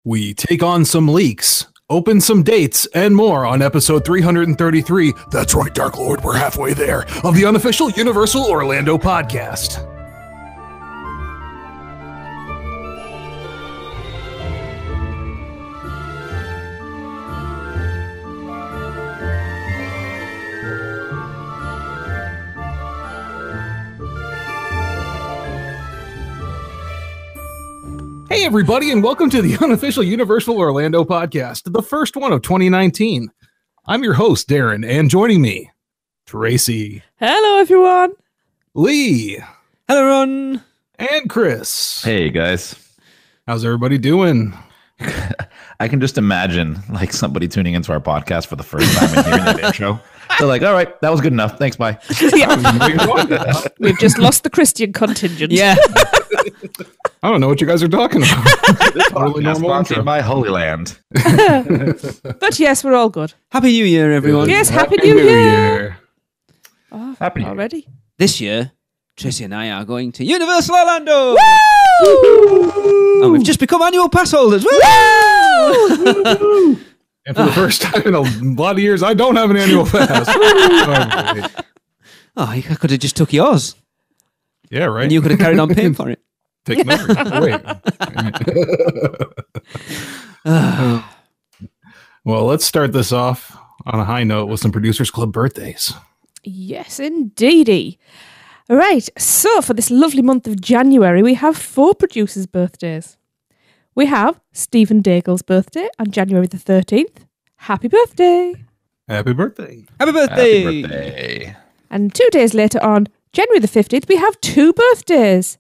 We take on some leaks, open some dates, and more on episode 333. That's right, Dark Lord, we're halfway there, of the Unofficial Universal Orlando podcast. Hey everybody, and welcome to the Unofficial Universal Orlando podcast, the first one of 2019. I'm your host, Darren, and joining me, Tracy. Hello, everyone. Lee. Hello, Ron. And Chris. Hey, guys. How's everybody doing? I can just imagine like somebody tuning into our podcast for the first time and hearing that intro. They're like, all right, that was good enough. Thanks, bye. We've just lost the Christian contingent. Yeah. I don't know what you guys are talking about. Totally sponsored by Holy Land. But yes, we're all good. Happy New Year, everyone. Yes, Happy New Year. Oh, Happy New Year. already? This year, Tracy and I are going to Universal Orlando. Woo! And we've just become annual pass holders. Woo! And for the first time in a lot of years, I don't have an annual pass. I could have just took yours. Yeah, right. And you could have carried on paying for it. Take another. Wait. Well, let's start this off on a high note with some Producers Club birthdays. Yes, indeedy. Right, so for this lovely month of January, we have 4 producers' birthdays. We have Stephen Daigle's birthday on January the 13th. Happy birthday. Happy birthday. Happy birthday. Happy birthday. And 2 days later on January the 15th, we have 2 birthdays.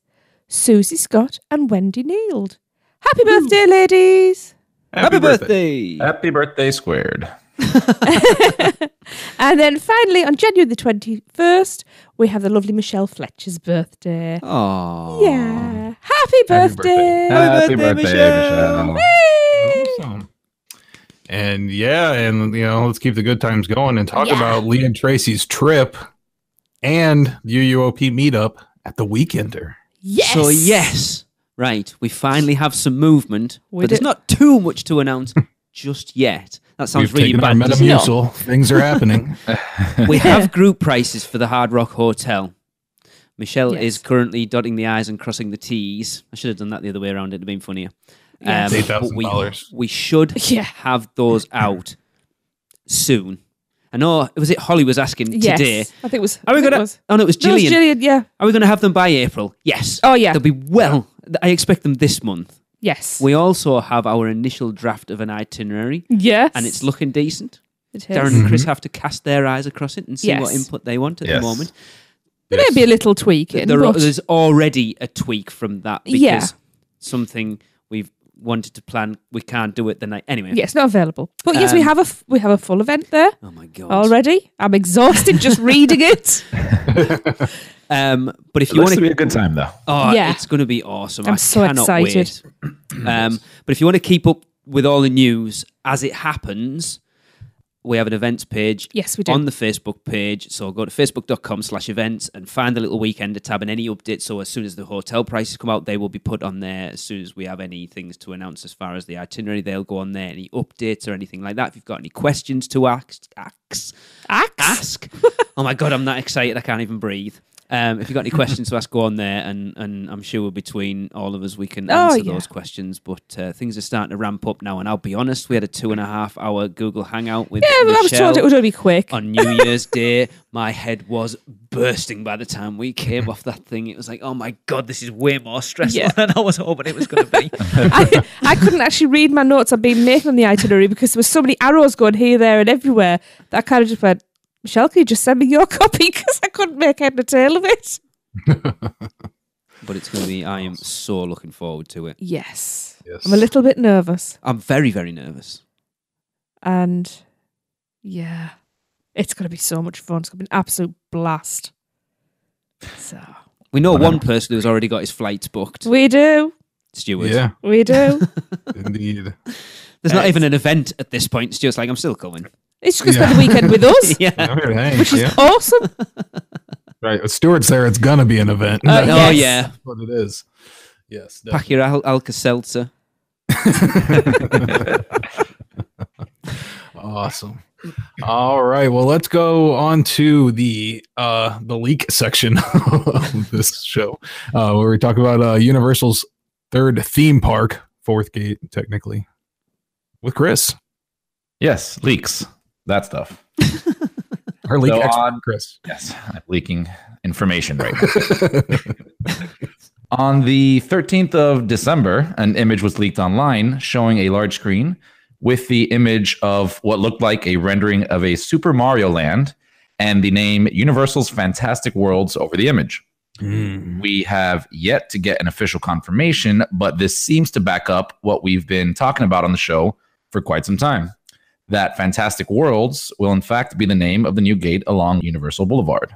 Susie Scott and Wendy Neild. Happy birthday, ladies. Happy birthday. Happy birthday squared. And then finally, on January the 21st, we have the lovely Michelle Fletcher's birthday. Aww. Yeah. Happy birthday. Happy birthday, Michelle. Awesome. And yeah, and let's keep the good times going and talk about Lee and Tracy's trip and the UUOP meetup at the Weekender. Yes. So yes, right, we finally have some movement, We but there's do. not too much to announce just yet. That sounds We've really taken our bad. doesn't it? Metamucil. Things are happening. We have group prices for the Hard Rock Hotel. Michelle Yes. is currently dotting the I's and crossing the T's. I should have done that the other way around. It'd have been funnier. Yes. It's but $8,000. we should Yeah. have those out soon. I know, was it Holly was asking Yes. today? I think it was. Are we I think going it to? was. Oh no, it was No, it was Gillian. Gillian, yeah. Are we going to have them by April? Yes. Oh, yeah. They'll be I expect them this month. Yes. We also have our initial draft of an itinerary, Yes. and it's looking decent. It is. Darren and Chris have to cast their eyes across it and see what Yes. input they want at the Yes. moment. There may be a little tweak in, but There's already a tweak from that because Yeah. something we've wanted to plan, we can't do it the night. Anyway. yes, not available. But yes, we have a full event there Oh my God. already. I'm exhausted just reading it. But if It you looks want to be a good time, though. Oh, Yeah. it's going to be awesome. I'm I so cannot excited. Wait. But if you want to keep up with all the news as it happens, we have an events page Yes, we do. on the Facebook page. So go to facebook.com/events and find the little Weekender tab and any updates. So as soon as the hotel prices come out, they will be put on there. As soon as we have any things to announce as far as the itinerary, they'll go on there. Any updates or anything like that. If you've got any questions to ask. Oh my God, I'm that excited I can't even breathe. If you've got any questions to ask, go on there, and I'm sure between all of us we can answer those questions. But things are starting to ramp up now, and I'll be honest, we had a 2.5-hour Google Hangout with Yeah, but I was Michelle told it would only be quick. on New Year's Day. My head was bursting by the time we came off that thing. It was like, oh my God, this is way more stressful Yeah. than I was hoping it was going to be. I couldn't actually read my notes I've been making on the itinerary because there were so many arrows going here, there, and everywhere that I kind of just went, Michelle, can you just send me your copy? Because I couldn't make head or tail of it. But it's going to be, I am so looking forward to it. Yes. Yes. I'm a little bit nervous. I'm very, very nervous. And yeah, it's going to be so much fun. It's going to be an absolute blast. So We know one person who's already got his flights booked. we do. Stuart. Yeah, We do. indeed. There's not even an event at this point. Stuart's like, I'm still coming. It's just going to spend the weekend with us, Yeah. I'm here to hang. which is Yeah. awesome. Right. With Stuart's there, it's going to be an event. Oh, yes. yeah. That's what it is. Yes. Pack your Alka-Seltzer. Awesome. All right. Well, let's go on to the leak section of this show, where we talk about Universal's third theme park, fourth gate, technically, with Chris. Yes, leaks. That stuff. Our leak So expert, Chris. Yes, I'm leaking information right now. On the 13th of December, an image was leaked online showing a large screen with the image of what looked like a rendering of a Super Mario Land and the name Universal's Fantastic Worlds over the image. We have yet to get an official confirmation, but this seems to back up what we've been talking about on the show for quite some time. That Fantastic Worlds will in fact be the name of the new gate along Universal Boulevard.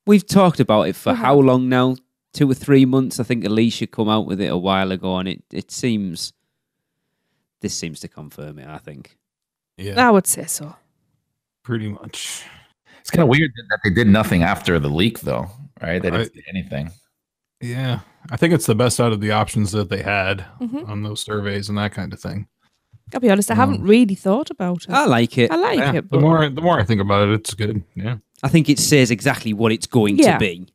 We've talked about it for how long now? 2 or 3 months. I think Alicia come out with it a while ago, and it seems... This seems to confirm it, I think. Yeah, I would say so. pretty much. It's kind of weird that they did nothing after the leak, though, right? They didn't do anything. Yeah, I think it's the best out of the options that they had on those surveys and that kind of thing. I'll be honest, I haven't really thought about it. I like it. I like Yeah, it, the but more I think about it, it's good. Yeah. I think it says exactly what it's going to be.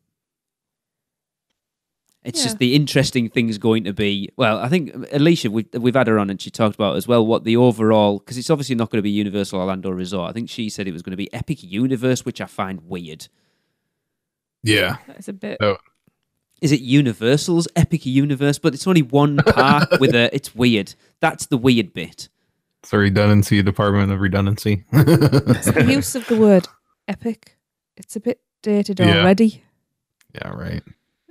It's just the interesting thing's going to be. Well, I think Alicia, we've had her on and she talked about as well what the overall, because it's obviously not going to be Universal Orlando Resort. I think she said it was going to be Epic Universe, which I find weird. Yeah. it's a bit. Oh, Is it Universal's Epic Universe? But it's only one park with a. It's weird. That's the weird bit. it's a redundancy, Department of Redundancy. It's the use of the word epic. It's a bit dated Yeah. already. Yeah, right.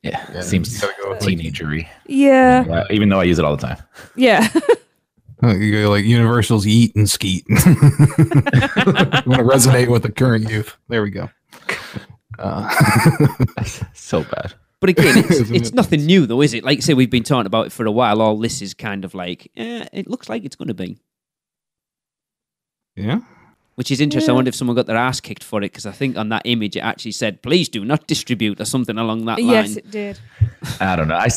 Yeah, seems you gotta go with, like, teenagery. Yeah. Even though I use it all the time. Yeah. You go like Universal's Yeet and Skeet. You want to resonate with the current youth. There we go. So bad. But again, it's, Isn't it's it? nothing new, though, is it? Like, say, we've been talking about it for a while. All this is kind of like, it looks like it's going to be. Yeah. Which is interesting. Yeah. I wonder if someone got their ass kicked for it, because I think on that image it actually said, please do not distribute, or something along that line. Yes, it did. I don't know. I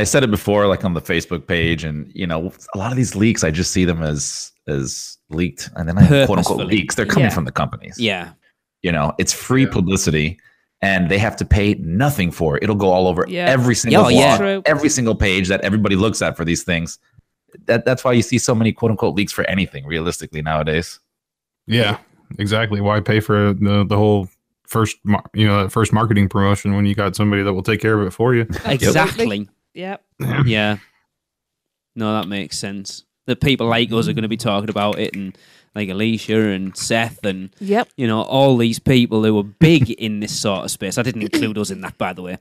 said it before, like on the Facebook page, and you know, a lot of these leaks, I just see them as leaked, and then quote unquote Purposefully. leaks. They're coming Yeah. from the companies. Yeah. You know, it's free publicity, and they have to pay nothing for it. It'll go all over Yeah. every single Oh, yeah. blog, True. every single page that everybody looks at for these things. That's why you see so many quote unquote leaks for anything realistically nowadays. Yeah, exactly. Why pay for the whole first marketing promotion when you got somebody that will take care of it for you? Exactly. Yep. Yeah. No, that makes sense. The people like us are going to be talking about it, and like Alicia and Seth and, Yep. you know, all these people who are big in this sort of space. I didn't include us in that, by the way.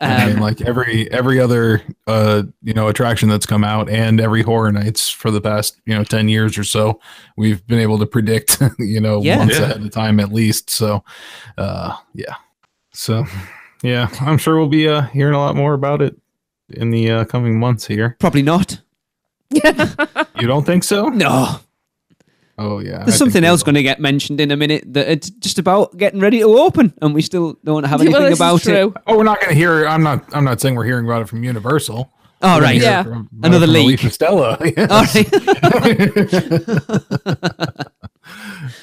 And like every other attraction that's come out, and every Horror Nights for the past 10 years or so, we've been able to predict months ahead of time at least. So I'm sure we'll be hearing a lot more about it in the coming months here. Probably not. You don't think so? No. Oh yeah, There's something else going to get mentioned in a minute that it's just about getting ready to open, and we still don't have anything this is about it. true. Oh, we're not going to hear. I'm not saying we're hearing about it from Universal. Oh, We're gonna right. hear Yeah. about Another it from leak. Alicia Stella. Yes. All right.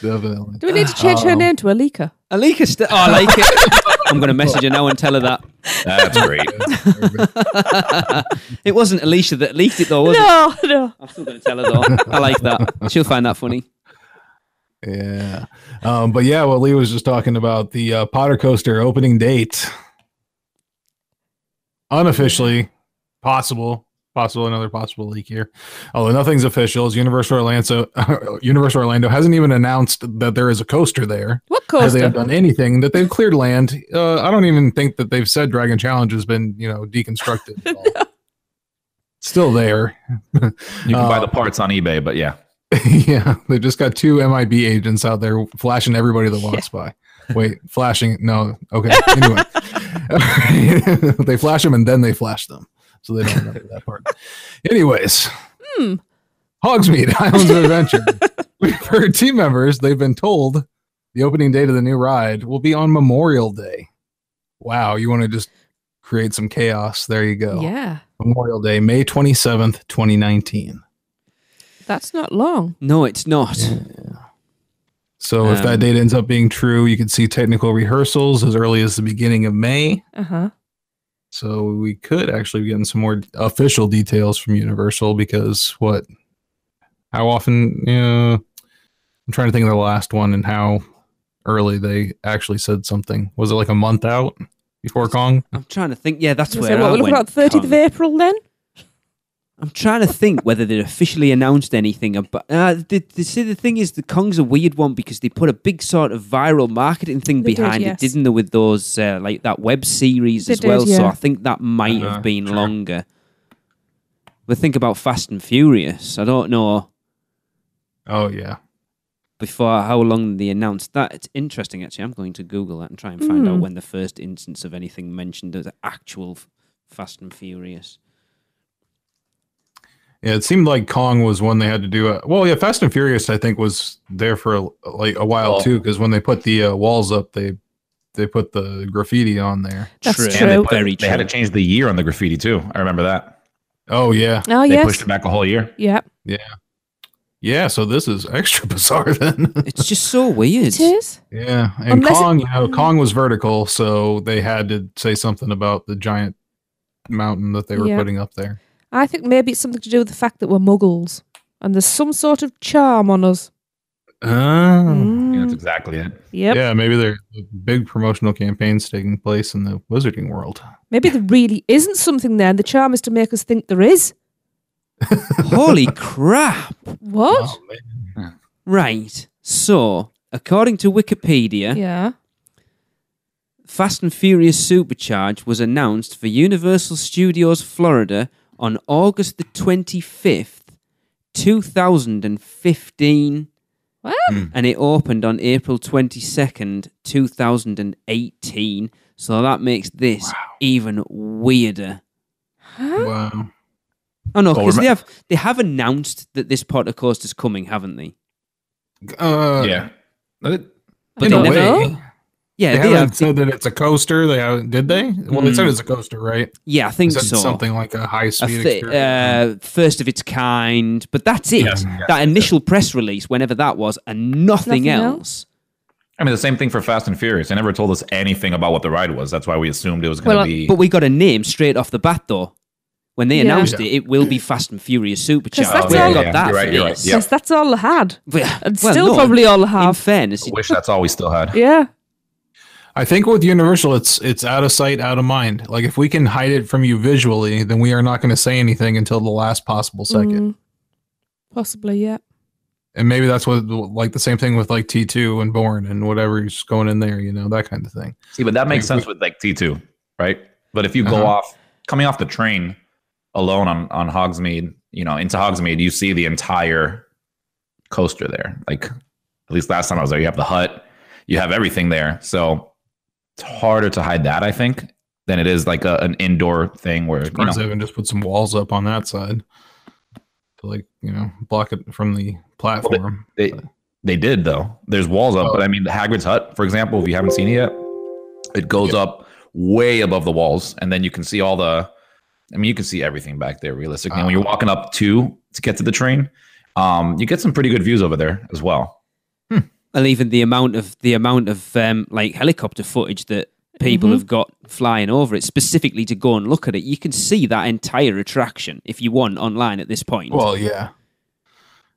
Definitely. Do we need to change her name to Alika? Alika, I like it. I'm going to message her now and tell her that. That's great. It wasn't Alicia that leaked it, though, was it? No. I'm still going to tell her, though. I like that. She'll find that funny. Yeah. But yeah, what Lee was just talking about, the Potter Coaster opening date. Unofficially, another possible leak here. Although nothing's official, as Universal Orlando hasn't even announced that there is a coaster there. What As they coaster? have done anything, that they've cleared land. I don't even think that they've said Dragon Challenge has been, deconstructed at all. Still there. You can buy the parts on eBay, but yeah. Yeah, they just got 2 MIB agents out there flashing everybody that walks by. Wait, flashing? No. Okay. Anyway, they flash them and then they flash them, so they don't remember that part. Anyways, Hogsmeade Islands of Adventure. For team members, they've been told the opening date of the new ride will be on Memorial Day. Wow, you want to just create some chaos. There you go. Yeah. Memorial Day, May 27th, 2019. That's not long. No, it's not. So if that date ends up being true, you could see technical rehearsals as early as the beginning of May. Uh-huh. So we could actually be getting some more official details from Universal because how often, I'm trying to think of the last one and how early they actually said something. Was it like a month out before Kong? I'm trying to think. Yeah, that's where So what, I we're looking went. at 30th of April then? I'm trying to think whether they officially announced anything about. The thing is, the Kong's a weird one because they put a big sort of viral marketing thing They did, behind yes. it, didn't they? With those like that web series They as well. did, So yeah. I think that might have been true. longer. But think about Fast and Furious. I don't know Oh, yeah. before how long they announced that. It's interesting, actually. I'm going to Google that and try and find out when the first instance of anything mentioned as actual Fast and Furious. Yeah, it seemed like Kong was one they had to do. Fast and Furious, I think, was there for a while too, because when they put the walls up, they put the graffiti on there. That's True. true. Very They had to true. change the year on the graffiti too. I remember that. Oh yeah, Oh, They yes. pushed it back a whole year. Yeah. yeah. So this is extra bizarre then. It's just so weird. It is. Yeah, and Unless Kong, Kong was vertical, so they had to say something about the giant mountain that they were Yeah. putting up there. I think maybe it's something to do with the fact that we're muggles and there's some sort of charm on us. Oh. Yeah, that's exactly it. Yep. Yeah, maybe there are big promotional campaigns taking place in the wizarding world. Maybe there really isn't something there and the charm is to make us think there is. Holy crap. What? Oh, man. Right. So, according to Wikipedia, Yeah. Fast and Furious Supercharged was announced for Universal Studios Florida on August the 25th, 2015, What? and it opened on April 22nd, 2018. So that makes this even weirder. Huh? Wow. Oh no, Well, because they have announced that this Potter coaster's coming, haven't they? Yeah. But in they a never- way, Yeah, they they haven't have. said that it's a coaster. They haven't, did they? Well, they said it's a coaster, right? Yeah, I think They said so. something like a high speed experience. First of its kind, but that's it. Yes, That initial press release, whenever that was, and nothing Nothing else. I mean, the same thing for Fast and Furious. They never told us anything about what the ride was. That's why we assumed it was going to be. But we got a name straight off the bat, though. When they Yeah. announced it, it will be Fast and Furious Supercharged. that's We all- got that. You're right, for you're right. this. Yep. Yes, that's all I had. Well, And still no, probably all I In have. fairness, I wish that's all we still had. Yeah. I think with Universal, it's out of sight, out of mind. Like if we can hide it from you visually, then we are not going to say anything until the last possible second. Possibly, yeah. And maybe that's what, like the same thing with like T2 and Born and whatever's going in there, that kind of thing. See, but that makes sense with like T2, right? But if you go coming off the train alone on Hogsmeade, into Hogsmeade, you see the entire coaster there. Like at least last time I was there, you have the hut, you have everything there. So it's harder to hide that, I think, than it is like an indoor thing where, Of course, they even just put some walls up on that side to block it from the platform. They did though. There's walls up, but I mean the Hagrid's hut, for example, if you haven't seen it yet, it goes up way above the walls, and then you can see you can see everything back there realistically. And when you're walking up to get to the train, you get some pretty good views over there as well. and even the amount of like helicopter footage that people have got flying over it specifically to go and look at it, you can see that entire attraction if you want online at this point. Well, yeah.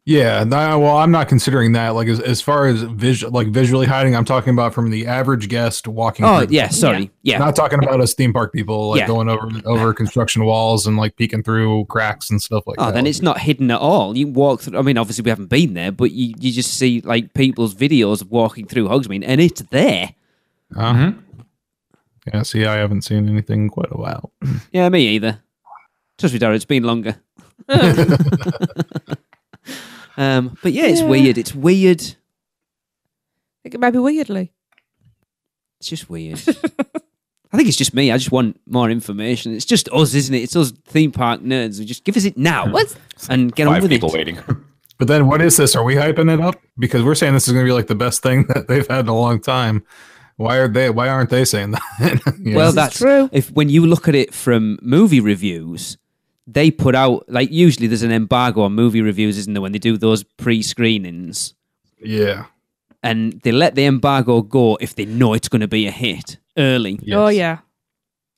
Yeah, I'm not considering that. Like as far as visually hiding, I'm talking about from the average guest walking. oh through. yeah, sorry, yeah. Not talking about us theme park people going over construction walls and like peeking through cracks and stuff like that. Oh, then it's not hidden at all. You walk through. I mean, obviously we haven't been there, but you just see like people's videos of walking through Hogsmeade, and it's there. Yeah, see, I haven't seen anything in quite a while. Yeah, me either. Trust me, Darren, it's been longer. But yeah, it's weird. It's weird. I think it might be weirdly. It's just weird. I think it's just me. I just want more information. It's just us, isn't it? It's us theme park nerds. We just give us it now and get on 5 with people it. waiting. But then what is this? Are we hyping it up? Because we're saying this is going to be like the best thing that they've had in a long time. Why aren't they saying that? Well, that's true. When you look at it from movie reviews, they put out, like, usually there's an embargo on movie reviews, isn't there, when they do those pre-screenings? Yeah. And they let the embargo go if they know it's going to be a hit early. Yes. Oh, yeah.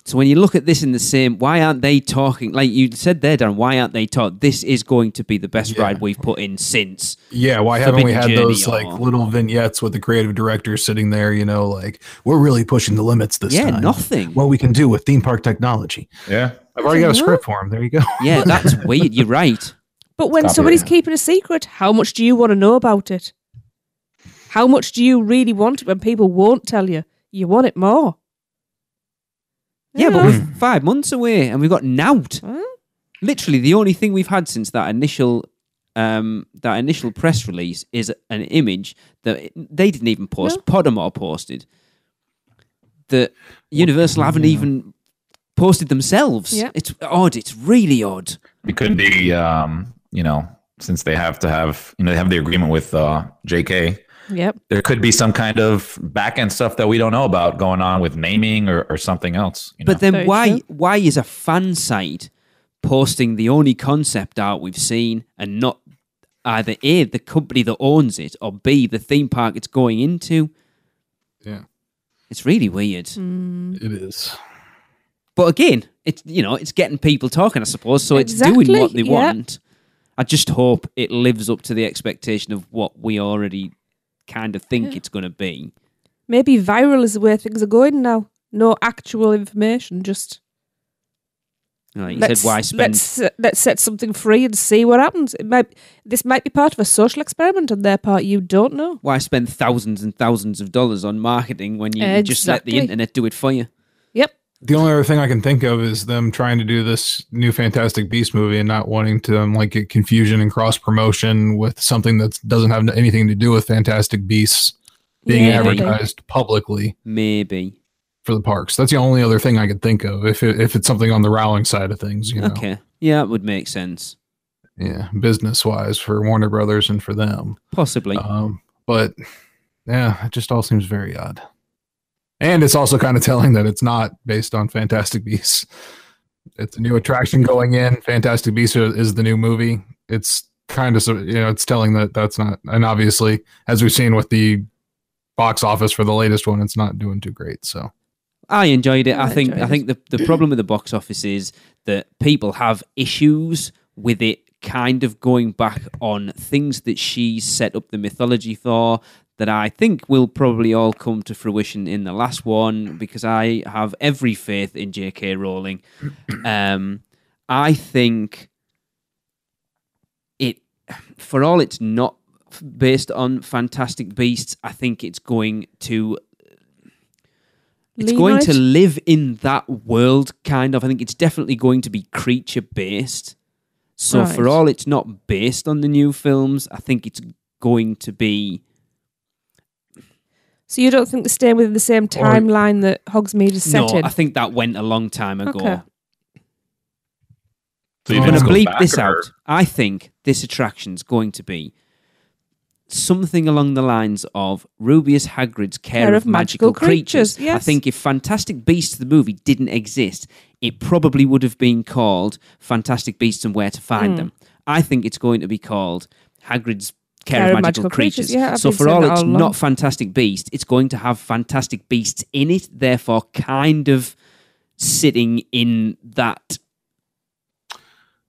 So when you look at this in the same, why aren't they talking, like you said there, Darren, why aren't they talking, this is going to be the best ride we've put in since. Yeah, why haven't we had Forbidden those Journey like little vignettes with the creative director sitting there, like, we're really pushing the limits this time. Yeah, nothing. What we can do with theme park technology. Yeah. I've already got a script for him. There you go. Yeah, that's weird. You're right. But when Stop somebody's it. keeping a secret, how much do you want to know about it? How much do you really want it when people won't tell you? You want it more. Yeah, but we're 5 months away and we've got nout. Huh? Literally, the only thing we've had since that initial press release is an image that they didn't even post. No. Podimore posted. That Universal haven't even posted themselves. Yeah. It's odd. It's really odd. It could be, since they have to have, they have the agreement with JK. Yep. There could be some kind of back end stuff that we don't know about going on with naming or something else. But then Very why true. why is a fan site posting the only concept art we've seen and not either A, the company that owns it, or B, the theme park it's going into? Yeah, It's really weird. it is. But again, it's getting people talking, I suppose, so it's Exactly, doing what they yeah. want. I just hope it lives up to the expectation of what we already kind of think it's going to be. Maybe viral is the way things are going now. No actual information, just Like you said, why spend... let's set something free and see what happens. This might be part of a social experiment on their part. You don't know. Why spend thousands and thousands of dollars on marketing when you can just let the Exactly. internet do it for you? Yep. The only other thing I can think of is them trying to do this new Fantastic Beast movie and not wanting to get confusion and cross promotion with something that doesn't have anything to do with Fantastic Beasts being Yeah, advertised publicly Maybe. for the parks. That's the only other thing I could think of if it's something on the Rowling side of things. Okay. Yeah, that would make sense. Yeah, business wise for Warner Brothers and for them. Possibly. But yeah, it just all seems very odd. And it's also kind of telling that it's not based on Fantastic Beasts. It's a new attraction going in. Fantastic Beasts is the new movie. It's kind of, it's telling that that's not, and obviously, as we've seen with the box office for the latest one, it's not doing too great. So I enjoyed it. I enjoyed think the problem with the box office is that people have issues with it kind of going back on things that she set up the mythology for, that I think will probably all come to fruition in the last one, because I have every faith in J.K. Rowling. I think it, for all it's not based on Fantastic Beasts, I think it's going to live in that world, kind of. I think it's definitely going to be creature based. So Right. for all it's not based on the new films, I think it's going to be. So you don't think they're staying within the same timeline that Hogsmeade is set No, in? I think that went a long time ago. Okay. So you I'm think going to this goes bleep back, this or- out. I think this attraction's going to be something along the lines of Rubius Hagrid's Care of Magical Creatures. Yes. I think if Fantastic Beasts the movie didn't exist, it probably would have been called Fantastic Beasts and Where to Find Them. I think it's going to be called Hagrid's Care of Magical Creatures. Yeah, I've so been for saying all that it's all along. not Fantastic Beast, it's going to have Fantastic Beasts in it, therefore kind of sitting in that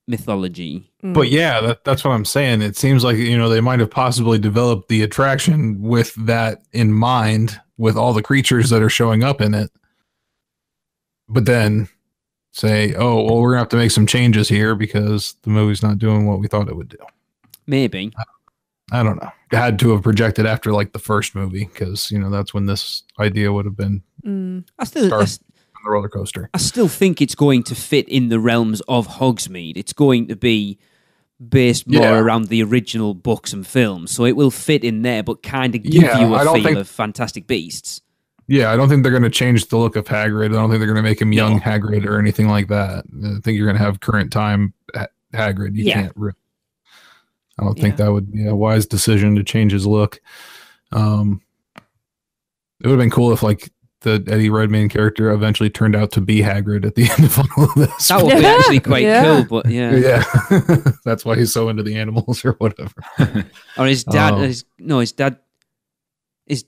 mythology. But yeah, that's what I'm saying. It seems like, they might have possibly developed the attraction with that in mind, with all the creatures that are showing up in it. But then say, oh, well, we're going to have to make some changes here because the movie's not doing what we thought it would do. Maybe. I don't know. It had to have projected after the first movie because, that's when this idea would have been I still, started on the roller coaster. I still think it's going to fit in the realms of Hogsmeade. It's going to be based more around the original books and films, so it will fit in there, but kind of give you a feel of Fantastic Beasts. Yeah, I don't think they're going to change the look of Hagrid. I don't think they're going to make him young Hagrid or anything like that. I think you're going to have current time Hagrid. You can't really. I don't think that would be a wise decision to change his look. It would have been cool if like the Eddie Redmayne character eventually turned out to be Hagrid at the end of all of this. That would be actually quite cool, but yeah. Yeah. That's why he's so into the animals or whatever. Or his dad, his dad was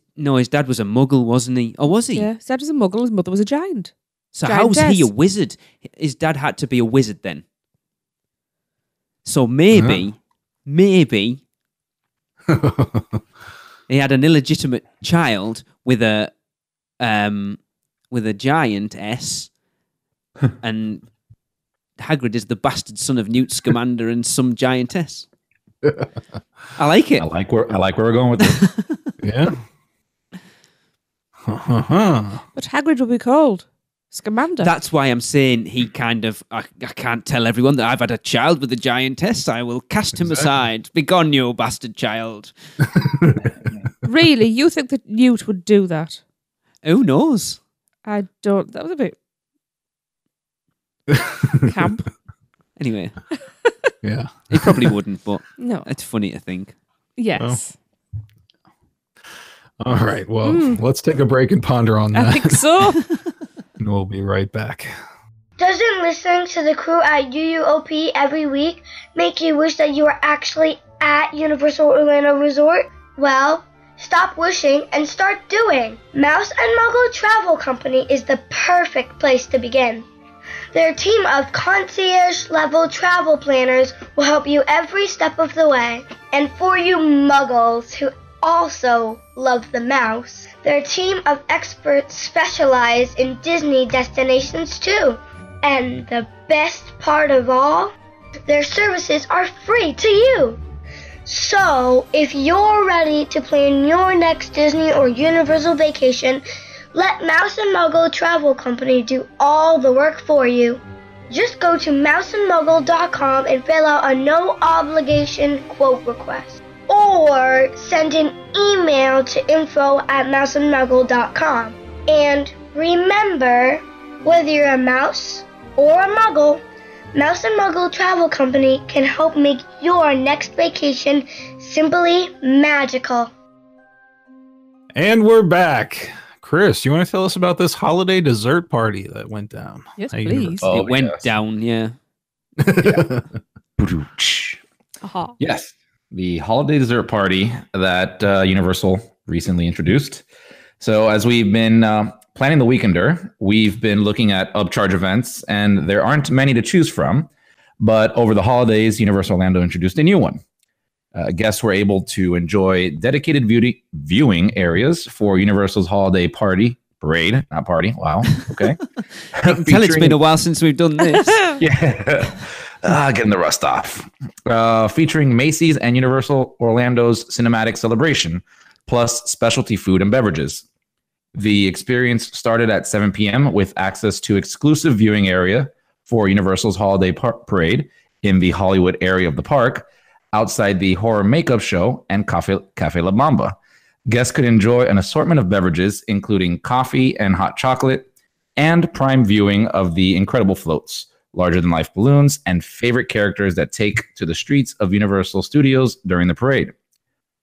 a muggle, wasn't he? Or was he? Yeah, his dad was a muggle, his mother was a giant. So how's he a wizard? His dad had to be a wizard then. So maybe he had an illegitimate child with a giantess, and Hagrid is the bastard son of Newt Scamander and some giantess. I like it. I like where we're going with this. Yeah. But Hagrid will be called Scamander. That's why I'm saying he kind of... I can't tell everyone that I've had a child with a giantess. I will cast him aside. Begone, you bastard child. Really? You think that Newt would do that? Who knows? I don't... That was a bit... camp. Anyway. Yeah. He probably wouldn't, but No. it's funny to think. Yes. All right. Well, let's take a break and ponder on that. I think so. And we'll be right back. Doesn't listening to the crew at UUOP every week make you wish that you were actually at Universal Orlando Resort? Well, stop wishing and start doing. Mouse and Muggle Travel Company is the perfect place to begin. Their team of concierge-level travel planners will help you every step of the way. And for you Muggles who also love the mouse, their team of experts specialize in Disney destinations too. And the best part of all, their services are free to you. So, if you're ready to plan your next Disney or Universal vacation, let Mouse and Muggle Travel Company do all the work for you. Just go to mouseandmuggle.com and fill out a no-obligation quote request. Or send an email to info@mouseandmuggle.com. And remember, whether you're a mouse or a muggle, Mouse and Muggle Travel Company can help make your next vacation simply magical. And we're back. Chris, you want to tell us about this holiday dessert party that went down? Yes, at please. Universal? It went down, yeah. Aha. Yes, the holiday dessert party that Universal recently introduced. So as we've been planning the weekender, we've been looking at upcharge events, and there aren't many to choose from. But over the holidays, Universal Orlando introduced a new one. Guests were able to enjoy dedicated viewing areas for Universal's holiday parade, not party. Wow. Okay. Tell it's been a while since we've done this. Yeah. Getting the rust off. Featuring Macy's and Universal Orlando's cinematic celebration, plus specialty food and beverages. The experience started at 7 p.m. with access to exclusive viewing area for Universal's holiday parade in the Hollywood area of the park, outside the horror makeup show and Cafe La Bamba. Guests could enjoy an assortment of beverages, including coffee and hot chocolate, and prime viewing of the incredible floats, larger-than-life balloons, and favorite characters that take to the streets of Universal Studios during the parade.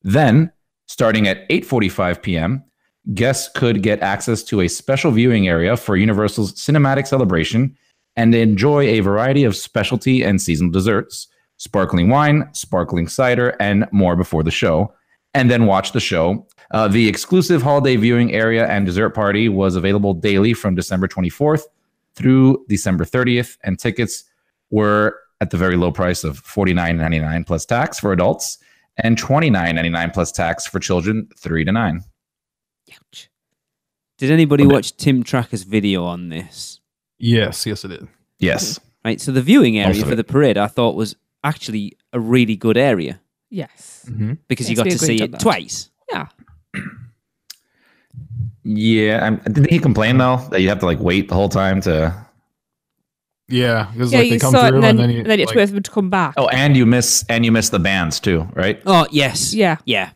Then, starting at 8:45 p.m., guests could get access to a special viewing area for Universal's cinematic celebration and enjoy a variety of specialty and seasonal desserts, sparkling wine, sparkling cider, and more before the show, and then watch the show. The exclusive holiday viewing area and dessert party was available daily from December 24th through December 30th, and tickets were at the very low price of $49.99 plus tax for adults and $29.99 plus tax for children 3 to 9. Ouch. Did anybody watch Tim Tracker's video on this? Yes, it did. Yes. Right, so the viewing Most area of for it. the parade I thought was actually a really good area Yes. Mm-hmm. because you Yes, got we to see agreed on it that. twice. Yeah. Yeah. Didn't he complain, though, that you have to wait the whole time to... Yeah, because Yeah, they you come saw it through and then you you have to wait for them to come back. Oh, and you miss the bands, too, right? Oh, yes. Yeah, Yeah.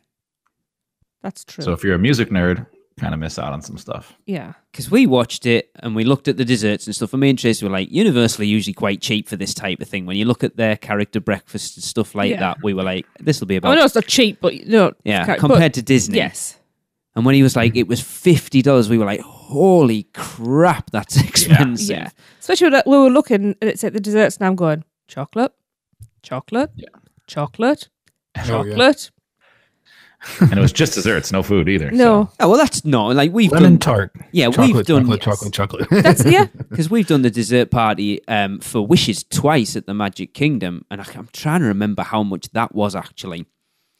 that's true. So if you're a music nerd, kind of miss out on some stuff. yeah. Because we watched it and we looked at the desserts and stuff. And me and Tracy were like, Universal are usually quite cheap for this type of thing. When you look at their character breakfast and stuff like Yeah. that, we were like, this will be I about... know it's not cheap, but no. yeah, but- compared to Disney. Yes. And when he was like, it was $50, we were like, holy crap, that's expensive. Yeah. Especially when we were looking and it's at the desserts and I'm going, chocolate, chocolate, chocolate, chocolate. And it was just desserts, no food either. No. Oh, well, that's not like we've Lemon done. tart. Yeah, Chocolate, we've done. chocolate. That's, yeah. Because we've done the dessert party for Wishes twice at the Magic Kingdom, and I'm trying to remember how much that was actually.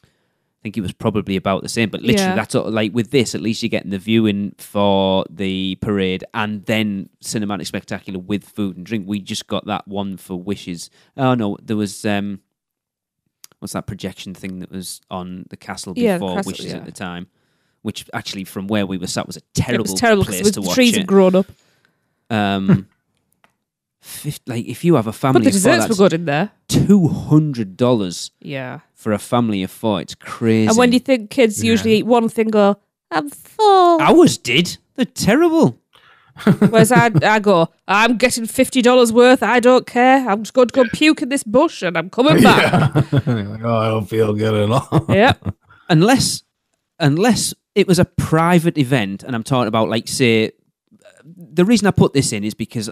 I think it was probably about the same, but literally that's like with this, at least you're getting the viewing for the parade and then Cinematic Spectacular with food and drink. We just got that one for Wishes. Oh no, there was what's that projection thing that was on the castle before Wishes at the time, which actually from where we were sat was a terrible place to watch. The trees had grown up. Like if you have a family, But the desserts were good in there. $200. Yeah. For a family of 4, it's crazy. And when you think kids usually eat one thing, go, I'm full. Ours did. They're terrible. Whereas I go, I'm getting $50 worth. I don't care. I'm just going to go puke in this bush and I'm coming back. Like, oh, I don't feel good at all. Yeah. Unless it was a private event, and I'm talking about, like, say, the reason I put this in is because,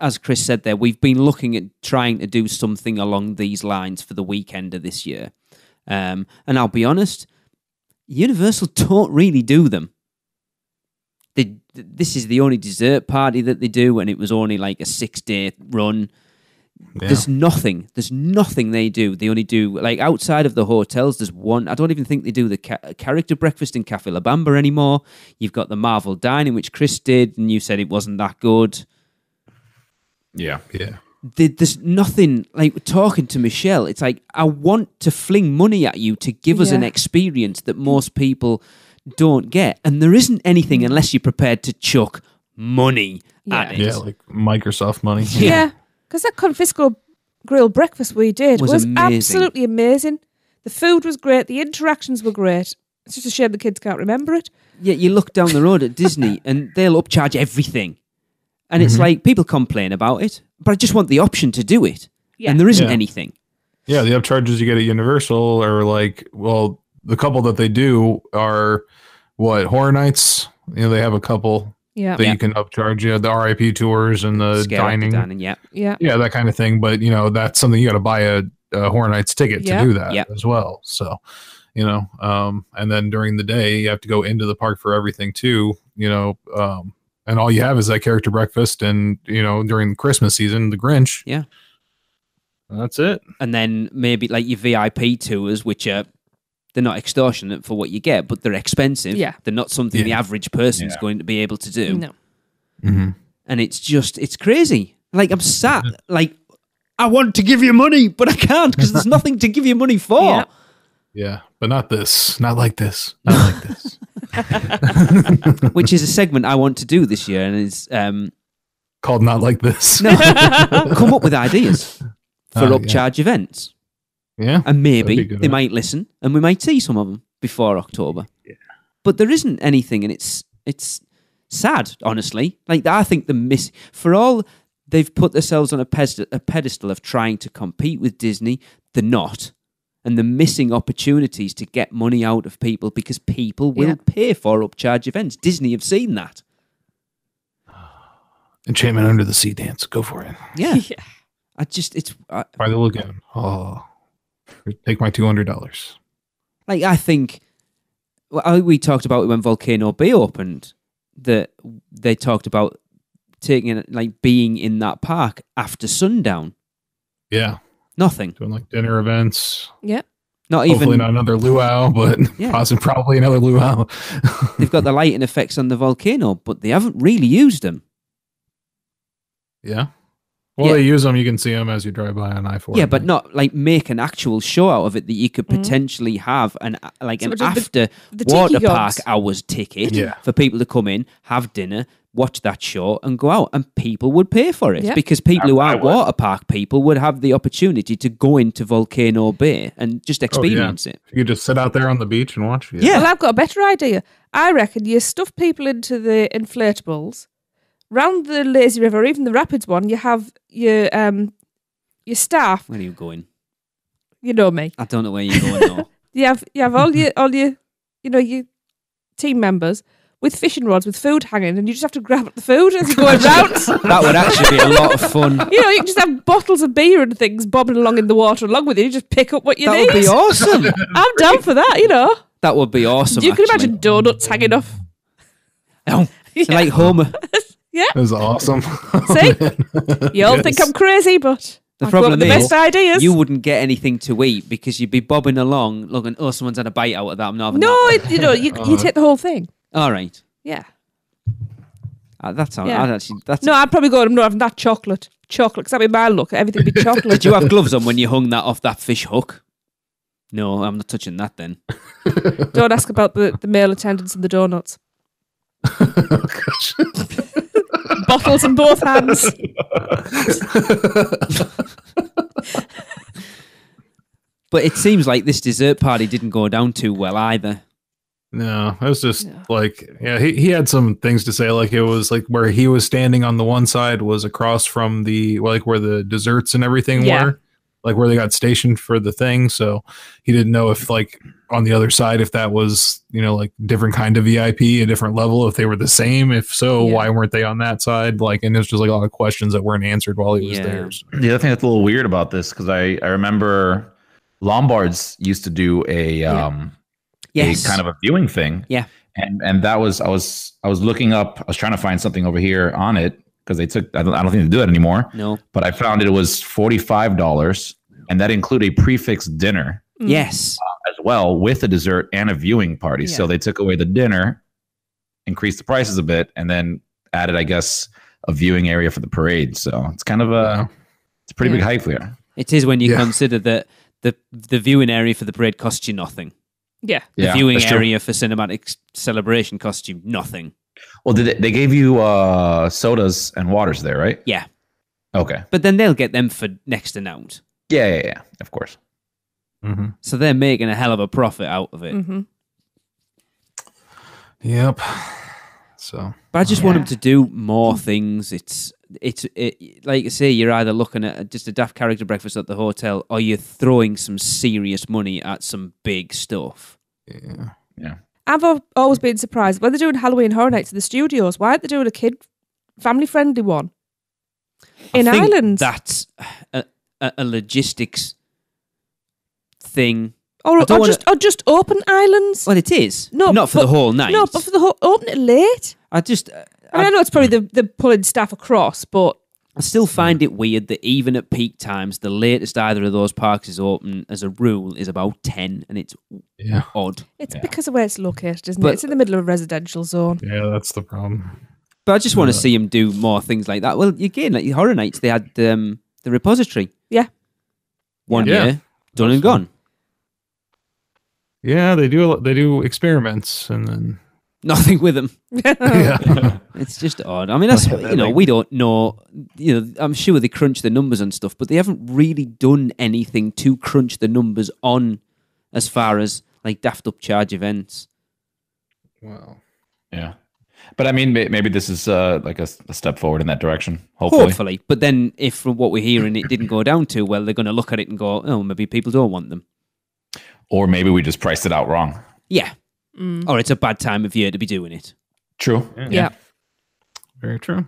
as Chris said there, we've been looking at trying to do something along these lines for the weekend of this year. And I'll be honest, Universal don't really do them. This is the only dessert party that they do, and it was only like a 6-day run. Yeah. There's nothing they do. They only do, like, outside of the hotels, there's one. I don't even think they do the character breakfast in Cafe La Bamba anymore. You've got the Marvel Dining, which Chris did, and you said it wasn't that good. Yeah. There's nothing, like, talking to Michelle, it's like, I want to fling money at you to give us an experience that most people don't get. And there isn't anything unless you're prepared to chuck money at it. Yeah, like Microsoft money. Yeah. Because that Confisco Grill breakfast we did was amazing. Absolutely amazing. The food was great. The interactions were great. It's just a shame the kids can't remember it. Yeah, you look down the road at Disney and they'll upcharge everything. And it's like, people complain about it, but I just want the option to do it. Yeah. And there isn't anything. Yeah, the upcharges you get at Universal are like, well, the couple that they do are, Horror Nights? You know, they have a couple that you can upcharge. You know, the RIP tours and the dining. Yeah, that kind of thing. But, you know, that's something you got to buy a Horror Nights ticket to do that as well. So, you know, and then during the day, you have to go into the park for everything too, you know, and all you have is that character breakfast and, you know, during Christmas season, the Grinch. Yeah. That's it. And then maybe like your VIP tours, which are, they're not extortionate for what you get, but they're expensive. Yeah. They're not something the average person's going to be able to do. No. Mm-hmm. And it's crazy. Like, I'm sat, like, I want to give you money, but I can't because there's nothing to give you money for. Yeah, but not this. Not like this. Not like this. Which is a segment I want to do this year, and it's called Not Like This. No, come up with ideas for upcharge events. Yeah, and maybe they might listen, and we might see some of them before October. Yeah, but there isn't anything, and it's sad, honestly. Like, I think for all they've put themselves on a pedestal of trying to compete with Disney, they're not. And they're missing opportunities to get money out of people because people will pay for upcharge events. Disney have seen that. Enchantment Under the Sea dance. Go for it. Yeah. By the lagoon. Oh, take my $200. Like, I think we talked about it when Volcano Bay opened, that they talked about being in that park after sundown. Yeah. Nothing. Doing like dinner events. Yeah. Hopefully not another luau, but probably another luau. They've got the lighting effects on the volcano, but they haven't really used them. Yeah. Well, they use them. You can see them as you drive by on I-4. Yeah, but not like make an actual show out of it that you could potentially have an after water park hours ticket for people to come in, have dinner, watch that show and go out, and people would pay for it because people who aren't water park people would have the opportunity to go into Volcano Bay and just experience it. You could just sit out there on the beach and watch. Yeah. Well, I've got a better idea. I reckon you stuff people into the inflatables. Round the lazy river, or even the rapids one, you have your staff. Where are you going? You know me. I don't know where you're going. No. you have all your you know, your team members with fishing rods with food hanging, and you just have to grab at the food as you're going round. That would actually be a lot of fun. You know, you can just have bottles of beer and things bobbing along in the water along with you. You just pick up what you That need. would be awesome. I'm down for that, you know. That would be awesome. You can actually. imagine donuts hanging off. Oh, it's Yeah. like Homer. Yeah. That was awesome. See? You all think I'm crazy, but The I come up problem with the is, best ideas. you wouldn't get anything to eat because you'd be bobbing along, looking, oh, someone's had a bite out of that. I'm not having No, that. you know, you take the whole thing. All right. Yeah. That's how. Yeah. That's. No, I'd probably go, I'm not having that chocolate. Chocolate, because that'd be my look. Everything would be chocolate. Did you have gloves on when you hung that off that fish hook? No, I'm not touching that then. Don't ask about the male attendants and the donuts. Gosh. Bottles in both hands. But it seems like this dessert party didn't go down too well either. No, it was just he had some things to say. Like it was like where he was standing on the one side was across from the like where the desserts and everything were, like where they got stationed for the thing. So he didn't know if like on the other side, if that was, you know, like different kind of VIP, a different level, if they were the same. If so, why weren't they on that side? Like, and there's just like a lot of questions that weren't answered while he was there. So. The other thing that's a little weird about this, because I remember Lombards used to do a kind of a viewing thing. Yeah. And that was I was looking up, I was trying to find something over here on it because they took I don't think they do it anymore. No. But I found it was $45 and that included a prefix dinner. Yes. As well with a dessert and a viewing party. Yeah. So they took away the dinner, increased the prices a bit, and then added, I guess, a viewing area for the parade. So it's kind of it's a pretty big hype here. It is when you consider that the viewing area for the parade costs you nothing. Yeah. The viewing area for cinematic celebration costs you nothing. Well, they gave you sodas and waters there, right? Yeah. Okay. But then they'll get them for next to nout. Yeah, of course. Mm-hmm. So they're making a hell of a profit out of it. Mm-hmm. Yep. So, But I just want them to do more things. It's like I say, you're either looking at just a daft character breakfast at the hotel, or you're throwing some serious money at some big stuff. yeah. I've always been surprised when they're doing Halloween Horror Nights at the studios. Why aren't they doing a kid family-friendly one in I think Ireland? That's a logistics thing. Or just open islands. Well, it is. No, not for but- the whole night. No, but for the whole open it late. I just. I know it's probably the pulling staff across, but I still find it weird that even at peak times, the latest either of those parks is open, as a rule, is about 10, and it's odd. it's because of where it's located, isn't But- it? It's in the middle of a residential zone. Yeah, that's the problem. But I just want to see them do more things like that. Well, again, like Horror Nights, they had the repository. Yeah. One Yeah. year, done and gone. Yeah, they do experiments and then Nothing with them. yeah. It's just odd. I mean, that's, we don't know. I'm sure they crunch the numbers and stuff, but they haven't really done anything to crunch the numbers on as far as like daft upcharge events. Wow. Yeah. But I mean, maybe this is like a step forward in that direction. Hopefully. But then if from what we're hearing it didn't go down too well, they're going to look at it and go, oh, maybe people don't want them. Or maybe we just priced it out wrong. Yeah. Or it's a bad time of year to be doing it. True. Yeah. Very true.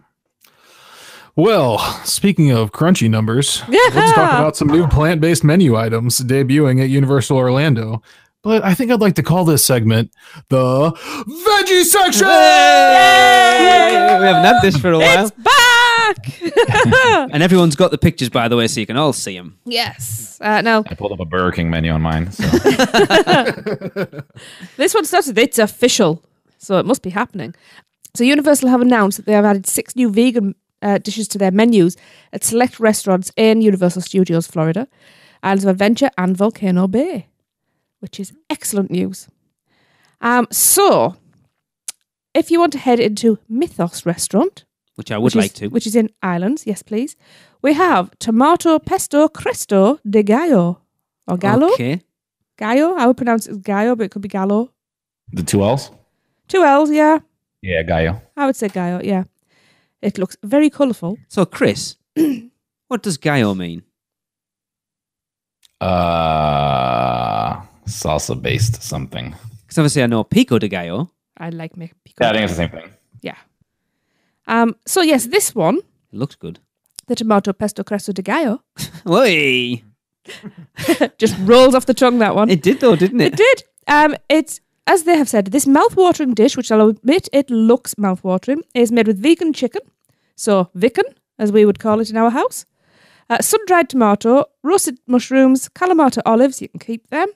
Well, speaking of crunchy numbers, Yeah. let's talk about some new plant-based menu items debuting at Universal Orlando. But I think I'd like to call this segment the Veggie Section! Yay! We haven't had this for a while. It's back! And everyone's got the pictures, by the way, so you can all see them. Yes. Now, I pulled up a Burger King menu on mine. So. this one started, it's official, so it must be happening. So Universal have announced that they have added 6 new vegan dishes to their menus at select restaurants in Universal Studios, Florida, Islands of Adventure and Volcano Bay, which is excellent news. So, if you want to head into Mythos Restaurant, Which I would like to. which is in Islands, yes please, we have Tomato Pesto Cristo de Gallo, or Gallo? Okay. Gallo? I would pronounce it as Gallo, but it could be Gallo. The 2 L's? 2 L's, yeah. Yeah, Gallo. I would say Gallo, yeah. It looks very colourful. So, Chris, what does Gallo mean? Salsa based something. Because obviously I know Pico de Gallo, I like making Yeah, I pickled. think it's the same thing. So yes, this one, It looks good. the tomato pesto cresto de gallo, Oi! just rolls off the tongue, that one. It did though, didn't It it? did. It's, as they have said, this mouth-watering dish, which I'll admit it looks mouth-watering, is made with vegan chicken, so Vicken, as we would call it in our house, sun-dried tomato, roasted mushrooms, Kalamata olives, you can keep them,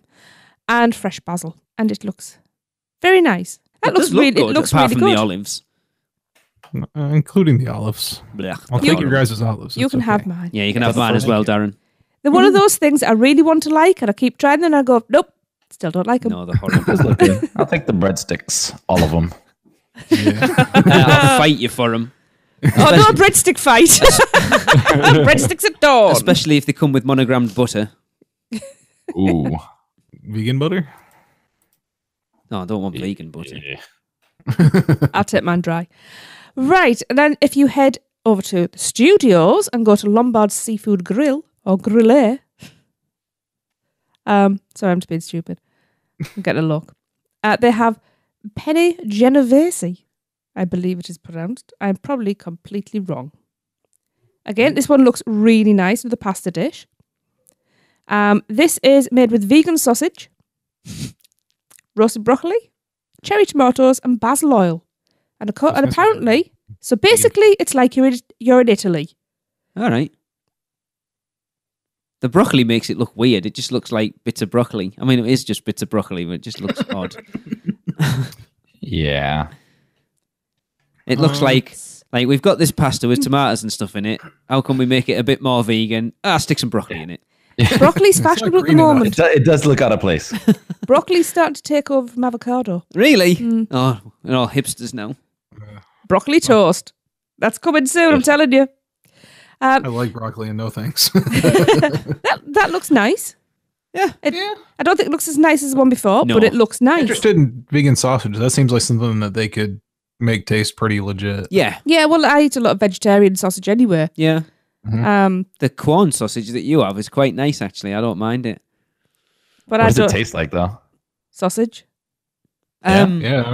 and fresh basil. And it looks very nice. It looks really, good, it looks apart really from good. the olives. Including the olives. Blech. I'll take your guys' olives. You it's can have okay. mine. Yeah, you can have mine as well, Darren. They're one of those things I really want to like, and I keep trying them, and I go, nope, still don't like them. No, they're horrible. Just look good. I'll take the breadsticks, all of them. I'll fight you for them. Oh, no, breadstick fight. Breadsticks at dawn. Especially if they come with monogrammed butter. Ooh. Vegan butter? No, I don't want vegan butter. I'll take mine dry. Right, and then if you head over to the studios and go to Lombard's Seafood Grill, or Grille. Sorry, I'm just being stupid. I'm getting a look. They have penne genovese, I believe it is pronounced. I'm probably completely wrong. Again, this one looks really nice with a pasta dish. This is made with vegan sausage, roasted broccoli, cherry tomatoes, and basil oil. And apparently, so basically, it's like you're in Italy. All right. The broccoli makes it look weird. It just looks like bits of broccoli. I mean, it is just bits of broccoli, but it just looks odd. Yeah. It looks like we've got this pasta with tomatoes and stuff in it. How can we make it a bit more vegan? Stick some broccoli in it. Broccoli's fashionable at the green enough. moment. It does look out of place. Broccoli's starting to take over from avocado. Really? Oh, we're all hipsters now. Broccoli toast. That's coming soon, I'm telling you. I like broccoli and no thanks. That looks nice. Yeah. I don't think it looks as nice as the one before, No. but it looks nice. Interested in vegan sausage. That seems like something that they could make taste pretty legit. Yeah. Yeah, well, I eat a lot of vegetarian sausage anyway. Yeah. Um, The corn sausage that you have is quite nice, actually. I don't mind it. but What I does it don't taste like, though? sausage. Yeah, I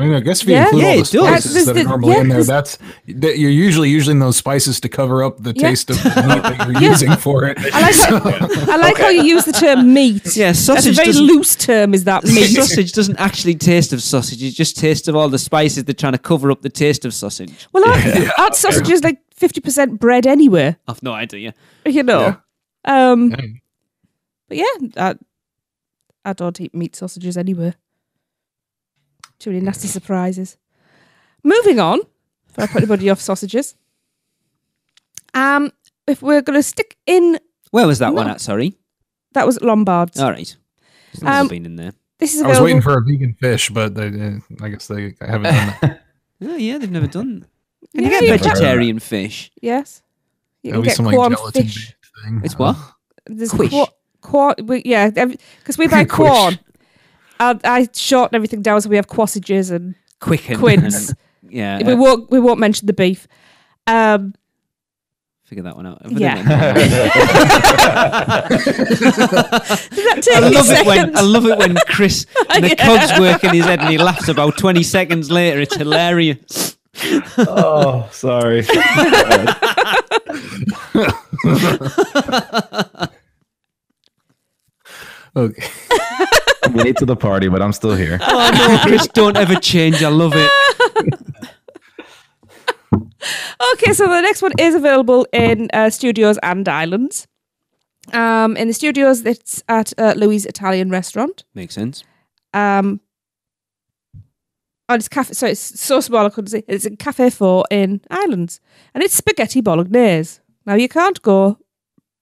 mean, I guess if you Yeah. include Yeah, all the it does. spices that are normally in there, there's- that you're usually using those spices to cover up the Yeah. taste of the meat that you're using for it. I like how you use the term meat. Yeah, That's a sausage very doesn't... loose term, is that meat? Sausage doesn't actually taste of sausage. It just tastes of all the spices they're trying to cover up the taste of sausage. Well, aren't sausages like 50% bread anyway? I've no idea. You know. Yeah. But yeah, I don't eat meat sausages anyway. Too many nasty surprises. Moving on, before I put anybody off sausages. If we're going to stick in, Where was that No. one at? Sorry. that was Lombard's. All right. It's never Um, been in there. This is I was available. waiting for a vegan fish, but I guess they haven't done that. Oh, yeah, they've never done. Can Yeah, you you get can. vegetarian fish? Yes. You There'll can be get some like corn gelatin fish. thing. It's what? There's Quiche. corn. Yeah, because we buy Quiche. corn. I shorten everything down so we have quassages and Quicken. quince. Yeah. we won't mention the beef. Figure that one out. Yeah. I Does that take you love it seconds? when Chris the cogs work in his head and he laughs about 20 seconds later. It's hilarious. Oh, sorry. Okay. I'm late to the party, but I'm still here. Oh no, Chris, don't ever change. I love it. Okay, so the next one is available in studios and islands. In the studios, it's at Louis Italian Restaurant. Makes sense. And it's cafe. So it's so small I couldn't see. It's a Cafe 4 in Islands, and it's spaghetti bolognese. Now you can't go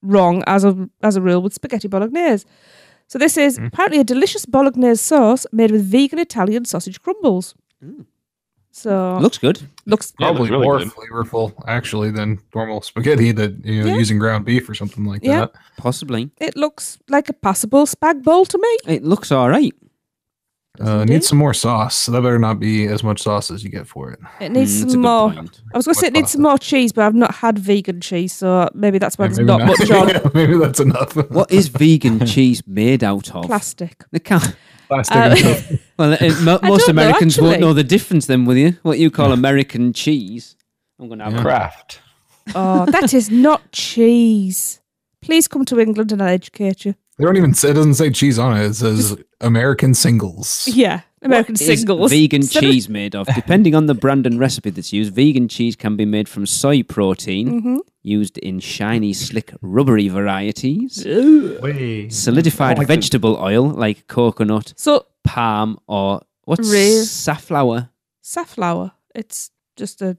wrong as a rule with spaghetti bolognese. So this is apparently a delicious bolognese sauce made with vegan Italian sausage crumbles. So Looks good. looks Yeah, it Probably looks really more good. flavorful actually than normal spaghetti that Yeah. using ground beef or something like Yeah. that. Possibly. it looks like a passable spag bowl to me. It looks all right. indeed. Need some more sauce. So that better not be as much sauce as you get for it. It needs That's a some good more. point. I was going to say it needs some more cheese, but I've not had vegan cheese, so maybe that's why Yeah, there's maybe not much on. Yeah, maybe that's enough. What is vegan cheese made out of? Plastic. It can't. Plastic and tofu. Well, most know, Americans won't actually. know the difference then, will you? What you call American cheese. I'm going to have Kraft. Oh, that is not cheese. Please come to England and I'll educate you. They don't even say, it doesn't say cheese on it. It says American singles. Yeah, American What is singles. vegan Instead of- cheese made of? Depending on the brand and recipe that's used, vegan cheese can be made from soy protein, used in shiny, slick, rubbery varieties, Wait. solidified like vegetable oil like coconut, So, palm, or what's Raisin. safflower? safflower. It's just a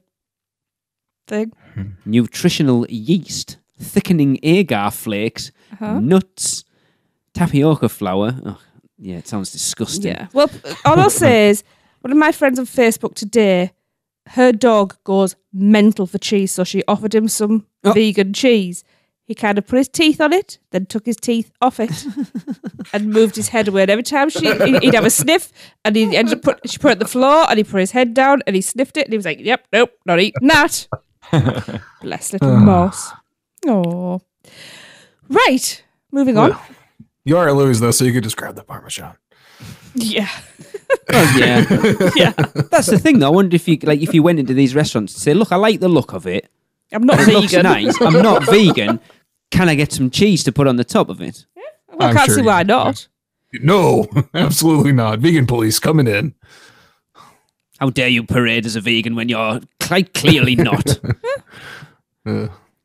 thing. Nutritional yeast, thickening agar flakes, nuts, tapioca flour. Oh, yeah, it sounds disgusting. Yeah. Well, all I'll say is, one of my friends on Facebook today, her dog goes mental for cheese, so she offered him some vegan cheese. He kind of put his teeth on it, then took his teeth off it, and moved his head away. And every time he'd have a sniff, and he ended up she put it on the floor, and he put his head down, and he sniffed it, and he was like, "Yep, nope, not eating that." Bless little mouse. Oh, right. Moving on. Well, you are Louis, though, so you could just grab the Parmesan. Yeah. Oh, yeah. Yeah. That's the thing, though. I wonder if you went into these restaurants and say, "Look, I like the look of it. I'm not It looks vegan. nice. I'm not vegan. Can I get some cheese to put on the top of it?" Well, I I'm can't sure see you why can. not. No, absolutely not. Vegan police coming in. How dare you parade as a vegan when you're quite clearly not?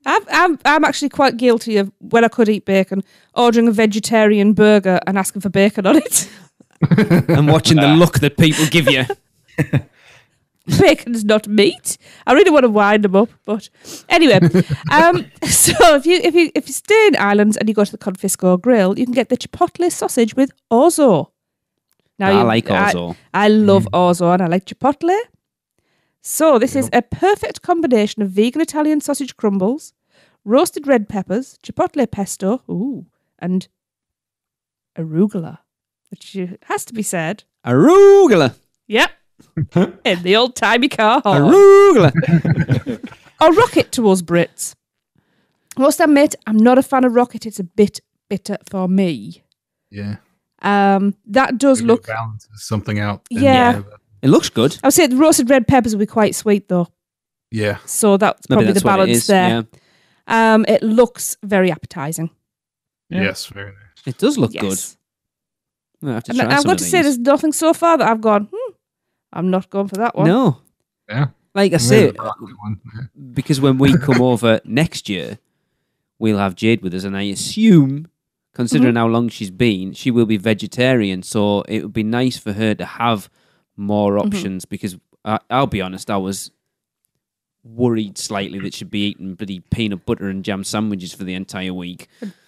I'm actually quite guilty of, when I could eat bacon, ordering a vegetarian burger and asking for bacon on it. And watching the look that people give you. Bacon's not meat. I really want to wind them up, but anyway. So if you stay in Ireland and you go to the Confisco Grill, you can get the chipotle sausage with orzo. I like orzo. I love orzo and I like chipotle. So this is a perfect combination of vegan Italian sausage crumbles, roasted red peppers, chipotle pesto, and arugula, which has to be said. Arugula. Yep. In the old timey car hall. Arugula. Or rocket to us Brits. Must admit, I'm not a fan of rocket. It's a bit bitter for me. Yeah. That does look. Balances something out. Yeah. It looks good. I would say the roasted red peppers will be quite sweet though. Yeah. So that's Maybe probably that's the what it balance is, there. yeah. It looks very appetizing. Yeah. Yes. Very nice. It does look Yes. good. We'll have to And try I've some got of to say, these. there's nothing so far that I've gone, I'm not going for that one. No. Yeah. Like I Maybe say, the broccoli one. Yeah. because when we come over next year, we'll have Jade with us, and I assume, considering how long she's been, she will be vegetarian. So it would be nice for her to have more options. Because I'll be honest, I was worried slightly that she'd be eating bloody peanut butter and jam sandwiches for the entire week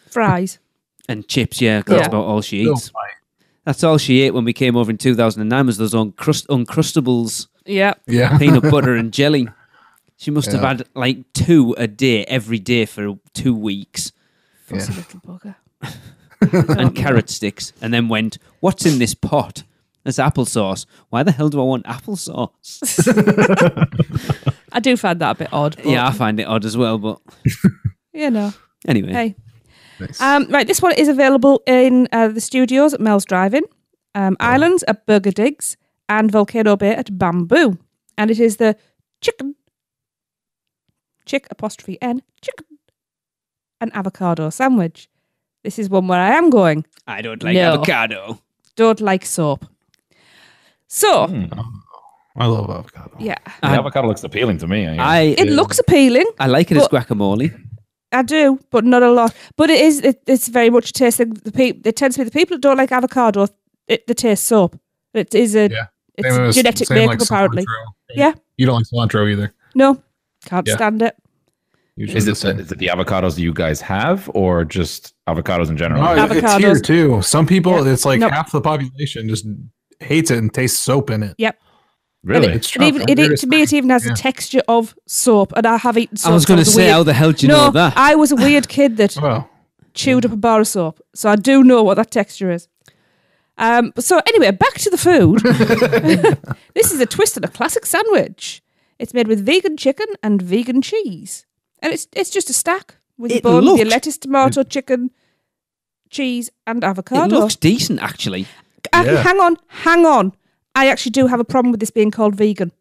Fries. and chips. Yeah, 'cause that's about all she Still eats. fine. That's all she ate when we came over in 2009. Was those Uncrustables. Yeah. Yeah. Peanut butter and jelly. She must have Yeah. had like 2 a day every day for 2 weeks, Fussy little bugger. and carrot sticks, and then went, "What's in this pot?" It's applesauce. Why the hell do I want applesauce? I do find that a bit odd. But, Yeah, I find it odd as well, but you know. anyway. Hey. Nice. Right, this one is available in the studios at Mel's Drive-In, Islands at Burger Digs, and Volcano Bay at Bamboo. And it is the chicken, chick''N, chicken, an avocado sandwich. This is one where I am going, I don't like No. avocado. don't like soap. So, I love avocado. yeah. The avocado looks appealing to me. I guess. It looks appealing. I like it as But- guacamole. I do, but not a lot. But it's very much a taste. It tends to be the people that don't like avocado, they taste soap. It is a Yeah. it's Same as- genetic same makeup like apparently. cilantro. Yeah. You don't like cilantro either. No, can't Yeah. stand it. Usually Is the it same. the avocados you guys have, or just avocados in general? No, it's Avocados. here too. Some people, Yeah. it's like Nope. half the population just hates it and tastes soap in it. Yep. Really? It's And even to me, it even has Yeah. the texture of soap, and I have eaten soap. I was going to so say, weird. how the hell do you no, know that? I was a weird kid that Well, chewed up a bar of soap, so I do know what that texture is. So anyway, back to the food. This is a twist on a classic sandwich. It's made with vegan chicken and vegan cheese, and it's just a stack with your It bun, your looked- lettuce, tomato, chicken, cheese, and It avocado. looks decent, actually. Yeah. Hang on. I actually do have a problem with this being called vegan.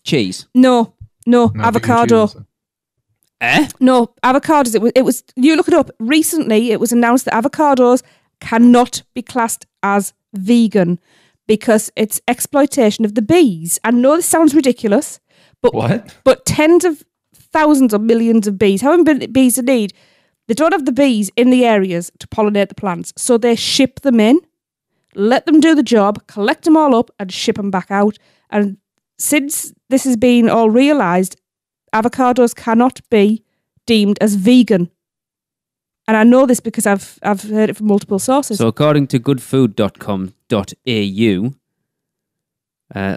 Cheese. No, Not vegan avocado. cheese. No, avocados. It was. You look it up. Recently, it was announced that avocados cannot be classed as vegan because it's exploitation of the bees. I know this sounds ridiculous, but What? But tens of thousands or millions of bees, however many bees they need, they don't have the bees in the areas to pollinate the plants, so they ship them in, let them do the job, collect them all up, and ship them back out. And since this has been all realised, avocados cannot be deemed as vegan. And I know this because I've heard it from multiple sources. So according to goodfood.com.au,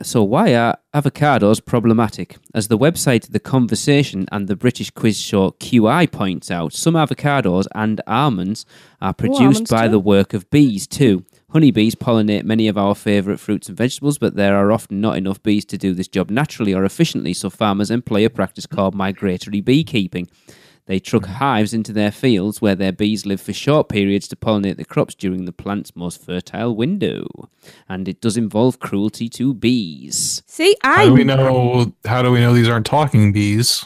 so why are avocados problematic? As the website The Conversation and the British quiz show QI points out, some avocados and almonds are produced almonds by too. the work of bees too. Honeybees pollinate many of our favourite fruits and vegetables, but there are often not enough bees to do this job naturally or efficiently, so farmers employ a practice called migratory beekeeping. They truck hives into their fields where their bees live for short periods to pollinate the crops during the plant's most fertile window. And it does involve cruelty to bees. See, How do we know these aren't talking bees?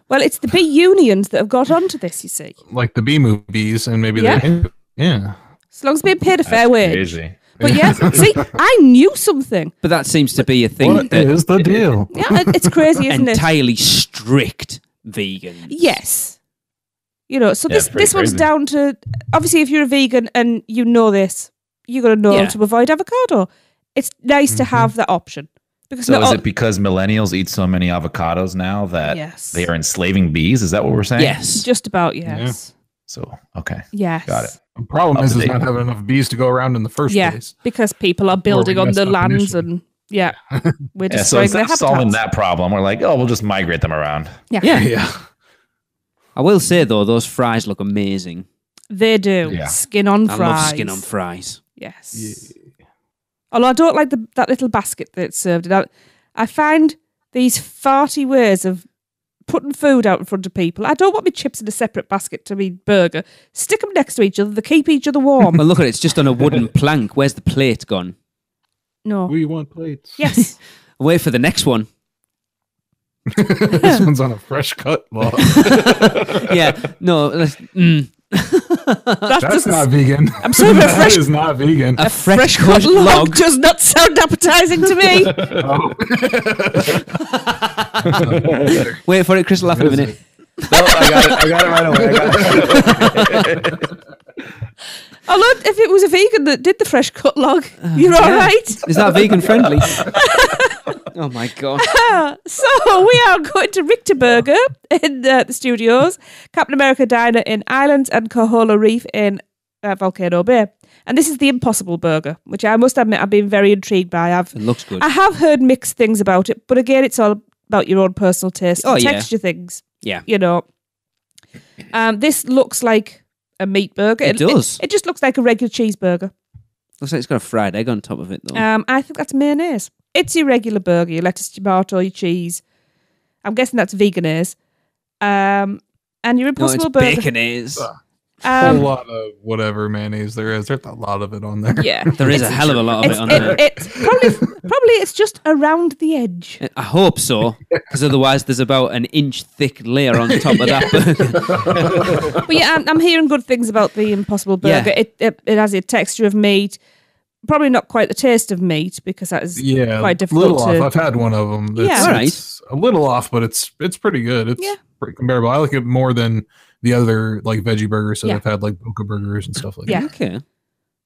Well, it's the bee unions that have got onto this, you see. Like the bee movies, and maybe Yeah. they're into it. Yeah. As long as being paid a fair That's wage. crazy. But yes, see, I knew something. But that seems to be a thing What that is the deal? Yeah, it's crazy, isn't it? entirely strict vegans. Yes. You know, so Yeah, this it's pretty one's crazy. down to, obviously, if you're a vegan and you know this, you're going to know Yeah. to avoid avocado. It's nice to have that option. Because So not is all- it because millennials eat so many avocados now that Yes. they are enslaving bees? Is that what we're saying? Yes. just about, yes. So, okay. Yes. Got it. The problem Up is to date. not having enough bees to go around in the first Yeah, place. because people are building on messed the up lands initially. and, yeah, we're Yeah, so destroying instead their of solving habitats. that problem, we're like, oh, we'll just migrate them around. Yeah, Yeah. I will say, though, those fries look amazing. they do. Yeah. Skin on I fries. love skin on fries. Yes. Although I don't like that little basket that's served in. I find these farty ways of putting food out in front of people. I don't want my chips in a separate basket to me burger. Stick them next to each other. They keep each other warm. Well, look at it. It's just on a wooden plank. Where's the plate gone? No. We want plates. Yes. Wait for the next one. This one's on a fresh cut log. Yeah. No. That That's doesn't- not vegan. I'm sorry, but That is not vegan. A fresh fresh cut log log. does not sound appetizing to me. Wait for it, Chris. Laugh in a minute. No, I got it right away. Although if it was a vegan that did the fresh cut log, you're all right. Is that vegan friendly? Oh my god. So we are going to Richter Burger in the studios, Captain America Diner in Ireland, and Cohola Reef in Volcano Bay. And this is the Impossible Burger, which I must admit I've been very intrigued by. It looks good. I have heard mixed things about it, but again, it's all about your own personal taste, Oh, and yeah. texture things. Yeah. You know, this looks like a meat burger. It does. It just looks like a regular cheeseburger. Looks like it's got a fried egg on top of it, though. I think that's mayonnaise. It's your regular burger, your lettuce, tomato, your cheese. I'm guessing that's veganese. And your no, Impossible it's Burger. baconaise. A whole lot of whatever mayonnaise there is. There's a lot of it on there. Yeah, There is a hell of a lot of it on there. It's probably it's just around the edge. I hope so, because otherwise there's about an inch thick layer on top of that burger. But yeah, I'm hearing good things about the Impossible Burger. Yeah. It has a texture of meat. Probably not quite the taste of meat because that is Yeah, quite little difficult to. off. I've had one of them. Yeah. All right. It's a little off, but it's pretty good. It's Yeah. pretty comparable. I like it more than the other like veggie burgers that Yeah. I've had, like Boca burgers and stuff like Yeah. that. Okay.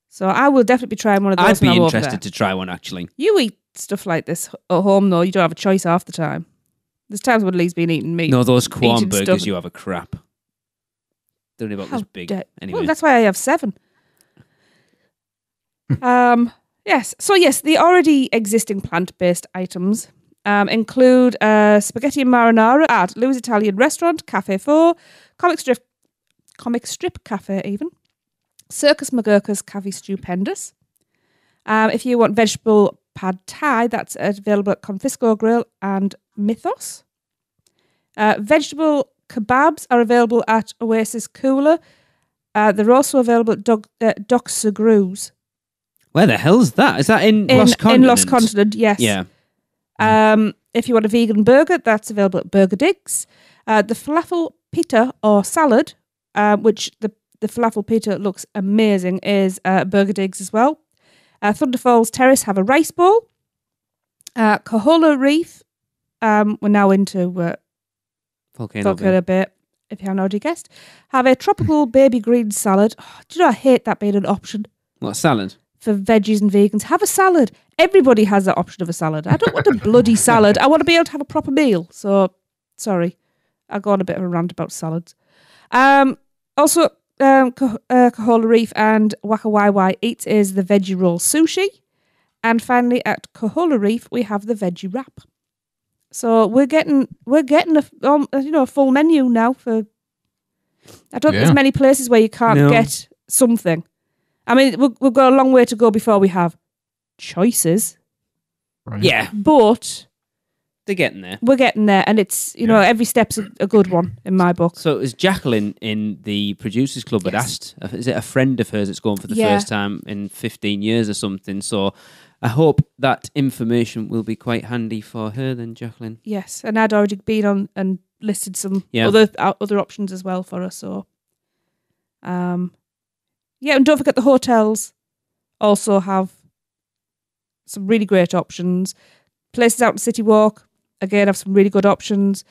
So I will definitely be trying one of those. I'd be when I'm over interested there. to try one, actually. You eat stuff like this at home, though. You don't have a choice half the time. There's times when Lee's been eating meat. No, those Quorn eating burgers, stuff. you have a crap. They're only about How this big. dare- Anyway. Well, that's why I have 7. Yes. So yes, the already existing plant-based items include spaghetti and marinara at Lou's Italian Restaurant, Cafe 4, Comic Strip Cafe even, Circus McGurk's Cafe Stupendous. If you want vegetable pad thai, that's available at Confisco Grill and Mythos. Vegetable kebabs are available at Oasis Cooler. They're also available at Doc Sagru's. Where the hell's that? Is that in Lost Continent? In Lost Continent, yes. Yeah. If you want a vegan burger, that's available at Burger Digs. The falafel pita or salad, which the falafel pita looks amazing, is Burger Digs as well. Thunder Falls Terrace have a rice bowl. Cohola Reef, we're now into Volcano Bay, if you haven't already guessed, have a tropical baby green salad. Oh, do you know, I hate that being an option. What, salad? For veggies and vegans. Have a salad. Everybody has that option of a salad. I don't want a bloody salad. I want to be able to have a proper meal. So, sorry. I'll go on a bit of a rant about salads. Also, Cohola Reef and Waka Wai Eats is the veggie roll sushi. And finally, at Cohola Reef, we have the veggie wrap. So we're getting a full menu now. For I don't think there's many places where you can't get something. I mean, we've got a long way to go before we have choices. Right. Yeah, but they're getting there. We're getting there, and it's every step's a good one in my book. So as Jacqueline in the Producers Club had asked, is it a friend of hers that's going for the first time in 15 years or something? So I hope that information will be quite handy for her then, Jacqueline. Yes, and I'd already been on and listed some other options as well for us. So, and don't forget the hotels also have some really great options. Places out in City Walk, again, have some really good options.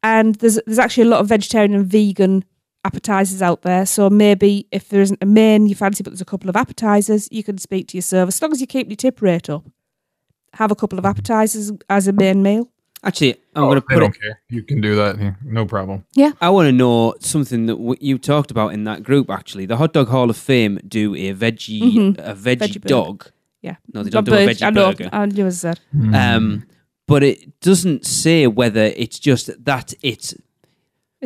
And there's actually a lot of vegetarian and vegan appetizers out there. So maybe if there isn't a main you fancy, but there's a couple of appetizers, you can speak to your server. As long as you keep your tip rate up, have a couple of appetizers as a main meal. Actually, I'm going to put I don't care. You can do that. Yeah, no problem. Yeah. I want to know something that you talked about in that group, actually. The Hot Dog Hall of Fame do a veggie dog. Yeah. No, they don't do a veggie burger. I knew as I said. But it doesn't say whether it's just that it's a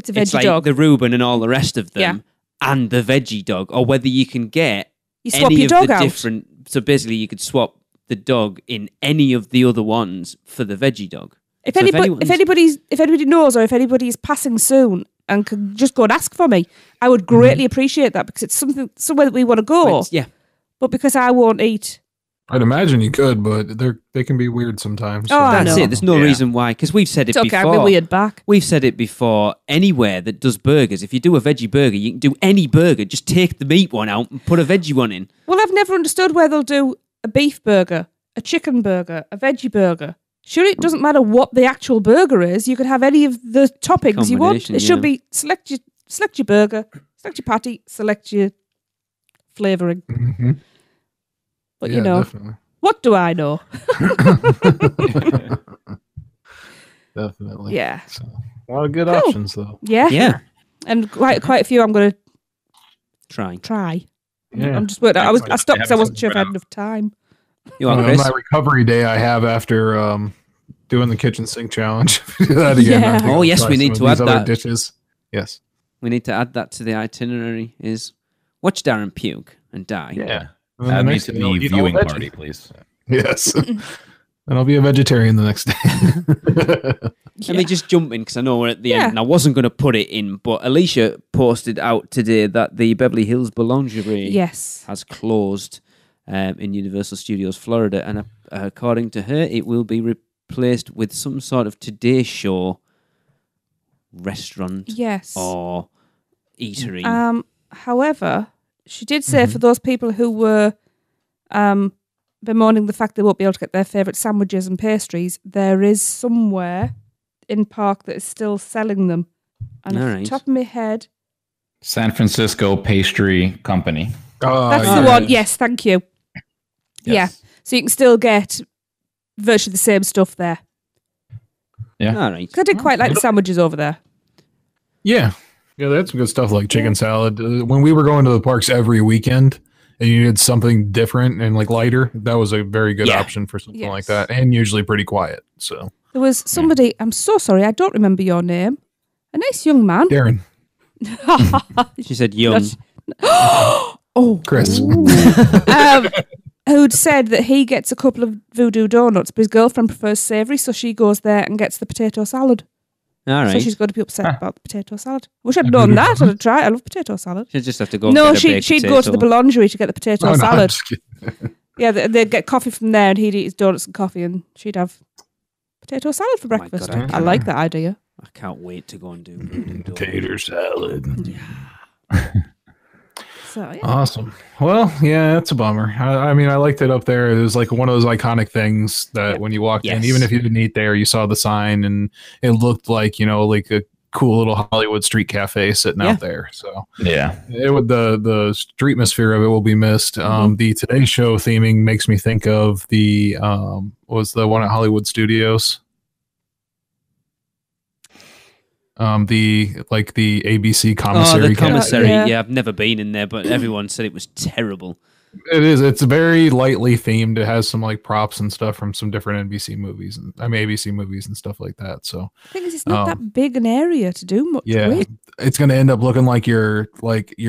veggie it's like dog. the Reuben and all the rest of them and the veggie dog, or whether you can get swap any your of dog the out. different. So basically, you could swap the dog in any of the other ones for the veggie dog. If anybody knows, or if anybody is passing soon and can just go and ask for me, I would greatly appreciate that, because it's somewhere that we want to go. Yeah. But because I won't eat. I'd imagine you could, but they can be weird sometimes. Oh, I That's know. it. There's no reason why, because we've said it It's okay, before. I'll be weird back. We've said it before. Anywhere that does burgers, if you do a veggie burger, you can do any burger. Just take the meat one out and put a veggie one in. Well, I've never understood where they'll do a beef burger, a chicken burger, a veggie burger. Surely it doesn't matter what the actual burger is. You could have any of the toppings you want. It should be select your burger, select your patty, select your flavouring. Mm-hmm. But definitely. What do I know? Definitely. Yeah. So, a lot of good options, though. Yeah. Yeah. And quite a few I'm going to Try. Yeah. I'm just waiting. I stopped because I wasn't sure if I had out. enough time. You want On Chris? my recovery day I have after doing the kitchen sink challenge. Do that again. Yeah. I think Oh, I'll yes, try we some need of to these add other that. dishes. Yes. We need to add that to the itinerary. Is watch Darren puke and die. Yeah. And then Add the me next to day I'll the eat all viewing veggie. party, please. Yes. And I'll be a vegetarian the next day. Let me just jump in because I know we're at the Yeah. end and I wasn't going to put it in, but Alicia posted out today that the Beverly Hills Boulangerie Yes. has closed in Universal Studios Florida, and according to her, it will be replaced with some sort of Today Show restaurant Yes. or eatery. However, she did say for those people who were bemoaning the fact they won't be able to get their favourite sandwiches and pastries, there is somewhere in Park that is still selling them. And off the top of my head, San Francisco Pastry Company. that's the one. Yes, thank you. Yes. Yeah. So you can still get virtually the same stuff there. Yeah. All right. 'Cause I did quite like the sandwiches over there. Yeah. Yeah, they had some good stuff like chicken salad. When we were going to the parks every weekend and you needed something different and like lighter, that was a very good option for something like that. And usually pretty quiet. So There was somebody, I'm so sorry, I don't remember your name. A nice young man. Darren, She said young. Oh, Chris. who'd said that he gets a couple of voodoo donuts, but his girlfriend prefers savoury, so she goes there and gets the potato salad. All right. So she's going to be upset about the potato salad. Wish I'd known that. I'd try. I love potato salad. She'll just have to go. No, get a baked she'd go to the potato. boulangerie to get the potato Oh, no, I'm salad. just kidding. Yeah, they'd get coffee from there, and he'd eat his donuts and coffee, and she'd have potato salad for my breakfast. God, I like that idea. I can't wait to go and do voodoo dough. Tater salad. So yeah. Awesome. Well, yeah, it's a bummer. I mean, I liked it up there. It was like one of those iconic things that when you walked in, Yes. even if you didn't eat there, you saw the sign and it looked like, you know, like a cool little Hollywood street cafe sitting out there. So Yeah. it would the street atmosphere of it will be missed. The Today Show theming makes me think of the was the one at Hollywood Studios. The ABC commissary. Oh, the commissary. Yeah. Yeah, I've never been in there, but everyone said it was terrible. It is. It's very lightly themed. It has some like props and stuff from some different NBC movies and ABC movies and stuff like that. So The thing is, it's not that big an area to do much yeah, with. it's going to end up looking like your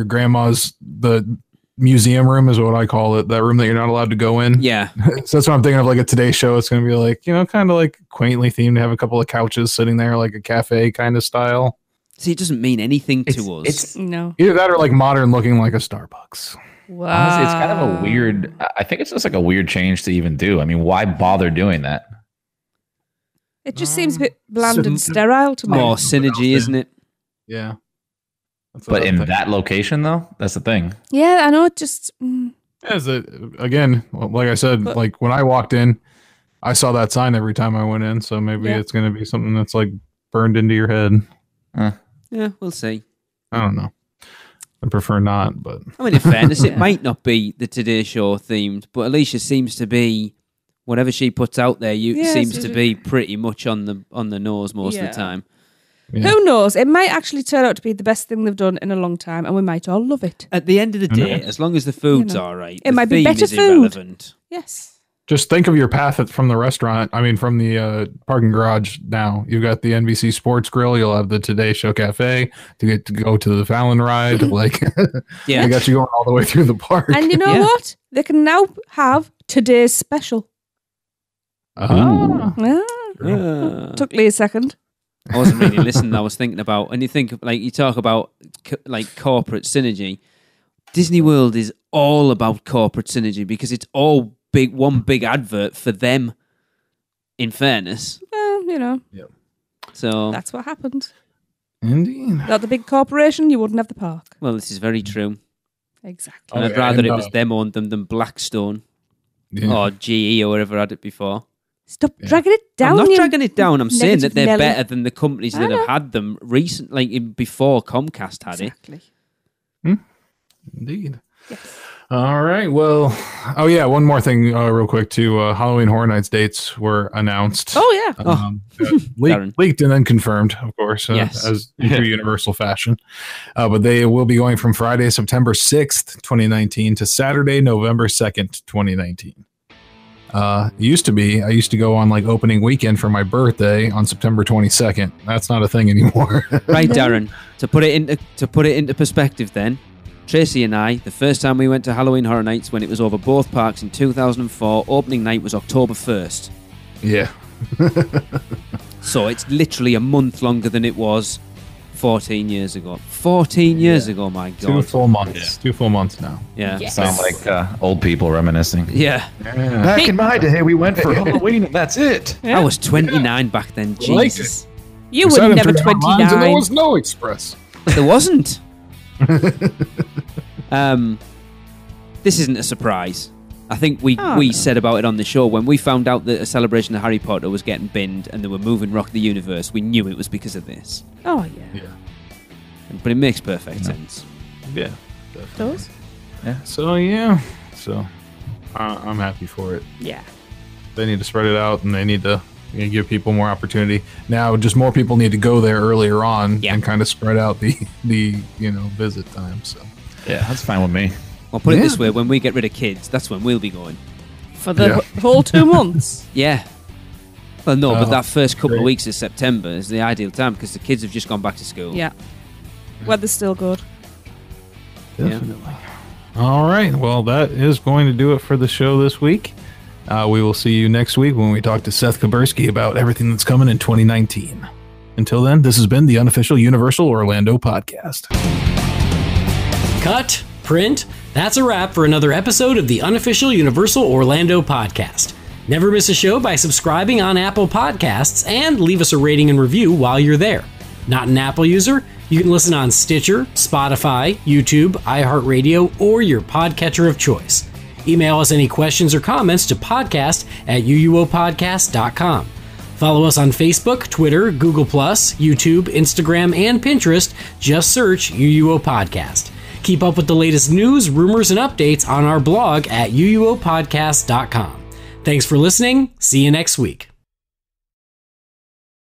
grandma's the museum room is what I call it. That room that you're not allowed to go in. Yeah. So that's what I'm thinking of. Like a Today Show. It's going to be like, you know, kind of like quaintly themed. Have a couple of couches sitting there, like a cafe kind of style. See, it doesn't mean anything to us. It's No. Either that or like modern looking, like a Starbucks. Wow. honestly, it's kind of a weird. I think it's just like a weird change to even do. I mean, why bother doing that? It just seems a bit bland and Sim- sterile to me. More synergy, isn't it? Yeah. That's what But I'm in thinking. that location, though, that's the thing. Yeah, I know. It just. As it again, like I said, But- like when I walked in, I saw that sign every time I went in. So maybe Yeah. it's going to be something that's like burned into your head. Yeah, we'll see. I don't know. I prefer not, but I mean, in fairness, it Yeah. might not be the Today Show themed, but Alicia seems to be whatever she puts out there. Yeah, Seems so to she- be pretty much on the nose most of Yeah. the time. yeah. Who knows? It might actually turn out to be the best thing they've done in a long time, and we might all love it. At the end of the day, as long as the food's You know, all right, it the might be theme better is food. irrelevant. Yes. Just think of your path from the restaurant. I mean, from the parking garage. Now you've got the NBC Sports Grill. You'll have the Today Show Cafe to get to go to the Fallon ride. Like, Yeah. they got you going all the way through the park. And you know Yeah. what? They can now have today's special. Ah. Took Lee a second. I wasn't really listening. I was thinking about, and you think like you talk about like corporate synergy. Disney World is all about corporate synergy because it's all one big advert for them. In fairness, Well, you know, so that's what happened. Indeed. Without the big corporation, you wouldn't have the park. well, this is very true. Exactly. And I'd Okay, rather and, it was them owned them than Blackstone Yeah. or GE or whatever had it before. Stop dragging it down. I'm not you dragging it down. I'm saying that negative they're Nelly. better than the companies I that know. have had them recent, like before Comcast had it. Exactly. Indeed. Yes. All right. Well, oh yeah, one more thing, real quick too. Halloween Horror Nights dates were announced. Oh yeah. Darren. Leaked and then confirmed, of course, Yes. as in true Universal fashion. But they will be going from Friday, September 6th, 2019 to Saturday, November 2nd, 2019. It used to be, I used to go on like opening weekend for my birthday on September 22nd. That's not a thing anymore. Right, Darren. To put it into perspective, then Tracy and I, the first time we went to Halloween Horror Nights when it was over both parks in 2004, opening night was October 1st. Yeah. So it's literally a month longer than it was 14 years ago. 14 years ago, my 2 God. full months. 2 full months now. Yeah. Yes. Sound like old people reminiscing. Yeah. Back in my day, we went for Halloween, and that's it. Yeah. I was 29 back then. Liked Jesus. You We sat were in never 3 lines and there 29. was no express. There wasn't. This isn't a surprise. I think we no. said about it on the show when we found out that a celebration of Harry Potter was getting binned and they were moving Rock the Universe. We knew it was because of this, Oh yeah. but it makes perfect sense. Yeah. Those? So yeah. So I'm happy for it. Yeah. They need to spread it out and they need to give people more opportunity. Now just more people need to go there earlier on Yeah. and kind of spread out the visit time. So Yeah, that's fine with me. Well, put it Yeah. this way: when we get rid of kids, that's when we'll be going. For the Yeah. whole 2 months. Yeah. Well, no, but Oh, that first couple of great. weeks of September is the ideal time because the kids have just gone back to school. Yeah. Weather's still good. definitely. All right. Well, that is going to do it for the show this week. We will see you next week when we talk to Seth Kaburski about everything that's coming in 2019. Until then, this has been the Unofficial Universal Orlando podcast. Cut, print, That's a wrap for another episode of the Unofficial Universal Orlando podcast. Never miss a show by subscribing on Apple Podcasts and leave us a rating and review while you're there. Not an Apple user? You can listen on Stitcher, Spotify, YouTube, iHeartRadio, or your podcatcher of choice. Email us any questions or comments to podcast@uuopodcast.com. Follow us on Facebook, Twitter, Google+, YouTube, Instagram, and Pinterest. Just search UUO Podcast. Keep up with the latest news, rumors, and updates on our blog at uuopodcast.com. Thanks for listening. See you next week.